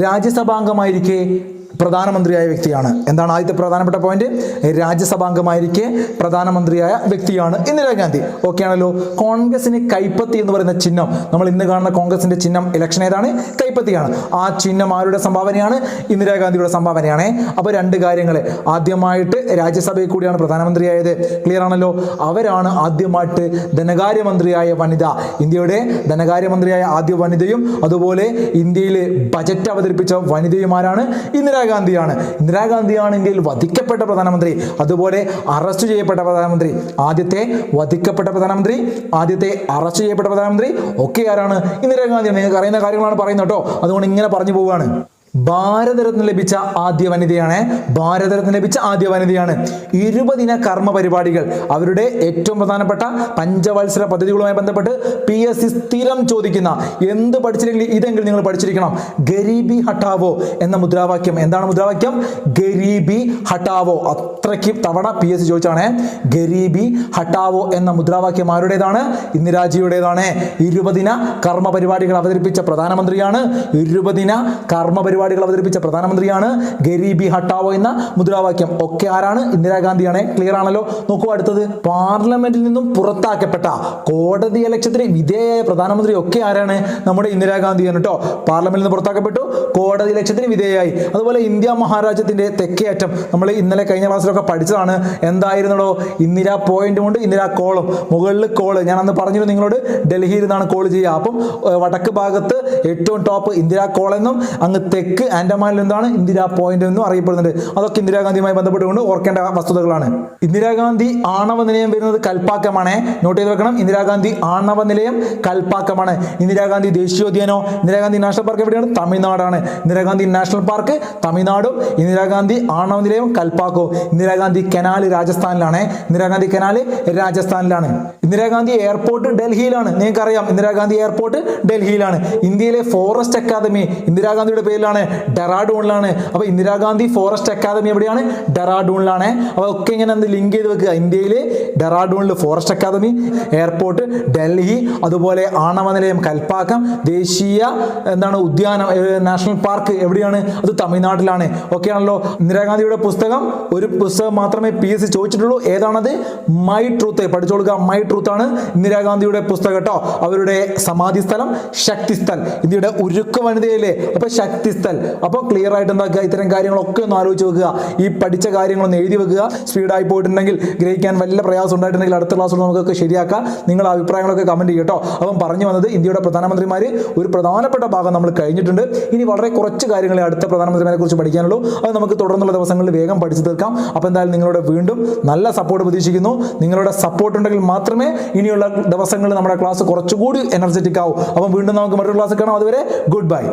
രാജ്യസഭാംഗമായിരിക്കെ പ്രധാനമന്ത്രിയായ വ്യക്തിയാണ്. എന്താണ് ആദ്യത്തെ പ്രധാനപ്പെട്ട പോയിന്റ്? രാജ്യസഭാംഗമായിരിക്കെ പ്രധാനമന്ത്രിയായ വ്യക്തിയാണ് ഇന്ദിരാഗാന്ധി. ഓക്കെ ആണല്ലോ. കോൺഗ്രസിന് കൈപ്പത്തി എന്ന് പറയുന്ന ചിഹ്നം, നമ്മൾ ഇന്ന് കാണുന്ന കോൺഗ്രസിന്റെ ചിഹ്നം ഇലക്ഷൻ ഏതാണ്? കൈപ്പത്തിയാണ്. ആ ചിഹ്നം ആരുടെ സംഭാവനയാണ്? ഇന്ദിരാഗാന്ധിയുടെ സംഭാവനയാണ്. അപ്പോൾ രണ്ട് കാര്യങ്ങൾ. ആദ്യമായിട്ട് രാജ്യസഭയിൽ കൂടിയാണ് പ്രധാനമന്ത്രിയായത്. ക്ലിയർ ആണല്ലോ. അവരാണ് ആദ്യമായിട്ട് ധനകാര്യമന്ത്രിയായ വനിത. ഇന്ത്യയുടെ ധനകാര്യമന്ത്രിയായ ആദ്യ വനിതയും അതുപോലെ ഇന്ത്യയിൽ ബജറ്റ് അവതരിപ്പിച്ച വനിതയുമാരാണ്? ഇന്ദിരാഗാന്ധിയാണ്. ഇന്ദിരാഗാന്ധിയാണ് ഇന്ത്യയിൽ വധിക്കപ്പെട്ട പ്രധാനമന്ത്രി, അതുപോലെ അറസ്റ്റ് ചെയ്യപ്പെട്ട പ്രധാനമന്ത്രി. ആദ്യത്തെ വധിക്കപ്പെട്ട പ്രധാനമന്ത്രി, ആദ്യത്തെ അറസ്റ്റ് ചെയ്യപ്പെട്ട പ്രധാനമന്ത്രി ഒക്കെ ആരാണ്? ഇന്ദിരാഗാന്ധിയാണ്. നിങ്ങൾക്ക് അറിയുന്ന കാര്യങ്ങളാണ് പറയുന്നത് കേട്ടോ, അതുകൊണ്ട് ഇങ്ങനെ പറഞ്ഞു പോവുകയാണ്. ഭാരതരത്ന ലഭിച്ച ആദ്യ വനിതയാണ്. ഭാരതരത്ന ലഭിച്ച ആദ്യ വനിതയാണ്. 20 ദിന കർമ്മ പരിപാടികൾ, അവരുടെ ഏറ്റവും പ്രധാനപ്പെട്ട പഞ്ചവത്സര പദ്ധതികളുമായി ബന്ധപ്പെട്ട് PSC സ്ഥിരം ചോദിക്കുന്ന, എന്ത് പഠിച്ചില്ലെങ്കിൽ ഇതെങ്കിലും നിങ്ങൾ പഠിച്ചിരിക്കണം. ഗരീബി ഹട്ടാവോ എന്ന മുദ്രാവാക്യം. എന്താണ് മുദ്രാവാക്യം? ഗരീബി ഹട്ടാവോ. അത്രയ്ക്ക് തവണ PSC ചോദിച്ചാണ്. ഗരീബി ഹട്ടാവോ എന്ന മുദ്രാവാക്യം ആരുടേതാണ്? ഇന്ദിരാജിയുടേതാണ്. 20 ദിന കർമ്മ പരിപാടികൾ അവതരിപ്പിച്ച പ്രധാനമന്ത്രിയാണ്. 20 ദിന കർമ്മ പരിപാടികൾ അവതരിപ്പിച്ച പ്രധാനമന്ത്രിയാണ്. ഗരീബി ഹട്ടാവോ എന്ന മുദ്രാവാക്യം ഒക്കെ ആരാണ്? ഇന്ദിരാഗാന്ധിയാണ്. ക്ലിയർ ആണല്ലോ. നോക്കൂ അടുത്തത്. പാർലമെന്റിൽ നിന്നും പുറത്താക്കപ്പെട്ട, കോടതി ലക്ഷ്യത്തിന് വിധേയയായ പ്രധാനമന്ത്രി ഒക്കെ ആരാണ്? നമ്മുടെ ഇന്ദിരാഗാന്ധിയാണ് കേട്ടോ. പാർലമെന്റിൽ നിന്ന് പുറത്താക്കപ്പെട്ടു, കോടതി ലക്ഷ്യത്തിന് വിധേയയായി. അതുപോലെ ഇന്ത്യ മഹാരാജ്യത്തിന്റെ തെക്കേ അറ്റം, നമ്മൾ ഇന്നലെ കഴിഞ്ഞ ക്ലാസ്സിലൊക്കെ പഠിച്ചതാണ്. എന്തായിരുന്നോ? ഇന്ദിരാ പോയിന്റും ഉണ്ട്, ഇന്ദിരാ കോളും. മുകളിൽ കോള് ഞാൻ അന്ന് പറഞ്ഞിരുന്നു നിങ്ങളോട്, ഡൽഹിയിൽ നിന്നാണ് കോൾ ചെയ്യുക. അപ്പം വടക്ക് ഭാഗത്ത് ഏറ്റവും ടോപ്പ് ഇന്ദിരാ കോൾ എന്നും അങ്ങ് തെക്ക് ആൻഡമാനിൽ എന്താണ് ഇന്ദിരാ പോയിന്റ് എന്നും അറിയപ്പെടുന്നുണ്ട്. അതൊക്കെ ഇന്ദിരാഗാന്ധിയുമായി ബന്ധപ്പെട്ടുകൊണ്ട് ഓർക്കേണ്ട വസ്തുതകളാണ്. ഇന്ദിരാഗാന്ധി ആണവ നിലയം വരുന്നത് കൽപ്പാക്കമാണ്. നോട്ട് ചെയ്ത് വെക്കണം. ഇന്ദിരാഗാന്ധി ആണവ നിലയം കൽപ്പാക്കമാണ്. ഇന്ദിരാഗാന്ധി ദേശീയോദ്യാനോ, ഇന്ദിരാഗാന്ധി നാഷണൽ പാർക്ക് എവിടെയാണ്? തമിഴ്നാടാണ്. ഇന്ദിരാഗാന്ധി നാഷണൽ പാർക്ക് തമിഴ്നാടും, ഇന്ദിരാഗാന്ധി ആണവ നിലയം കൽപ്പാക്കവും. ഇന്ദിരാഗാന്ധി കനാൽ രാജസ്ഥാനിലാണ്. ഇന്ദിരാഗാന്ധി കനാൽ രാജസ്ഥാനിലാണ്. ഇന്ദിരാഗാന്ധി എയർപോർട്ട് ഡൽഹിയിലാണ്. നിങ്ങൾക്കറിയാം ഇന്ദിരാഗാന്ധി എയർപോർട്ട് ഡൽഹിയിലാണ്. ഇന്ത്യയിലെ ഫോറസ്റ്റ് അക്കാദമി ഇന്ദിരാഗാന്ധിയുടെ പേരിലാണ്, ഡെറാഡൂണിലാണ്. അപ്പോൾ ഇന്ദിരാഗാന്ധി ഫോറസ്റ്റ് അക്കാദമി എവിടെയാണ്? ഡെറാഡൂണിലാണ്. അപ്പോൾ ഒക്കെ ഇങ്ങനെ ലിങ്ക് ചെയ്ത് വെക്കുക. ഇന്ത്യയിലെ ഡെറാഡൂണിൽ ഫോറസ്റ്റ് അക്കാദമി, എയർപോർട്ട് ഡൽഹി, അതുപോലെ ആണവ നിലയം കൽപ്പാക്കം, ദേശീയ ഉദ്യാനം നാഷണൽ പാർക്ക് എവിടെയാണ്? അത് തമിഴ്നാട്ടിലാണ്. ഓക്കെ ആണല്ലോ. ഇന്ദിരാഗാന്ധിയുടെ പുസ്തകം, ഒരു പുസ്തകം മാത്രമേ PSC ചോദിച്ചിട്ടുള്ളൂ. ഏതാണത്? My truth. പഠിച്ചോളുക. മൈ ട്രൂത്ത് ആണ് ഇന്ദിരാഗാന്ധിയുടെ പുസ്തകം കേട്ടോ. അവരുടെ സമാധി സ്ഥലം ശക്തിസ്ഥൽ. ഇന്ത്യയുടെ ഉരുക്ക് വനിതയിലെ, അപ്പൊ ശക്തിസ്ഥൽ. അപ്പോൾ ക്ലിയർ ആയിട്ട് എന്താക്കുക? ഇത്തരം കാര്യങ്ങളൊക്കെ ഒന്ന് ആലോചിച്ച് വെക്കുക. ഈ പഠിച്ച കാര്യങ്ങളൊന്ന് എഴുതി വെക്കുക. സ്പീഡായി പോയിട്ടുണ്ടെങ്കിൽ, ഗ്രഹിക്കാൻ വല്ല പ്രയാസം ഉണ്ടായിട്ടുണ്ടെങ്കിൽ അടുത്ത ക്ലാസ്സിൽ നമുക്കൊക്കെ ശരിയാക്കാം. നിങ്ങളുടെ അഭിപ്രായങ്ങളൊക്കെ കമന്റ് ചെയ്യട്ടോ. അപ്പം പറഞ്ഞു വന്നത്, ഇന്ത്യയുടെ പ്രധാനമന്ത്രിമാർ ഒരു പ്രധാനപ്പെട്ട ഭാഗം നമ്മൾ കഴിഞ്ഞിട്ടുണ്ട്. ഇനി വളരെ കുറച്ച് കാര്യങ്ങളെ അടുത്ത പ്രധാനമന്ത്രിമാരെ കുറിച്ച് പഠിക്കാനുള്ളൂ. അത് നമുക്ക് തുടർന്നുള്ള ദിവസങ്ങളിൽ വേഗം പഠിച്ചു തീർക്കാം. അപ്പോൾ എന്തായാലും നിങ്ങളുടെ വീണ്ടും നല്ല സപ്പോർട്ട് പ്രതീക്ഷിക്കുന്നു. നിങ്ങളുടെ സപ്പോർട്ട് ഉണ്ടെങ്കിൽ മാത്രമേ ഇനിയുള്ള ദിവസങ്ങളിൽ നമ്മുടെ ക്ലാസ് കുറച്ചുകൂടി എനർജറ്റിക് ആവും. അപ്പം വീണ്ടും നമുക്ക് മറ്റൊരു ക്ലാസ് കാണാം. അതുവരെ ഗുഡ് ബൈ.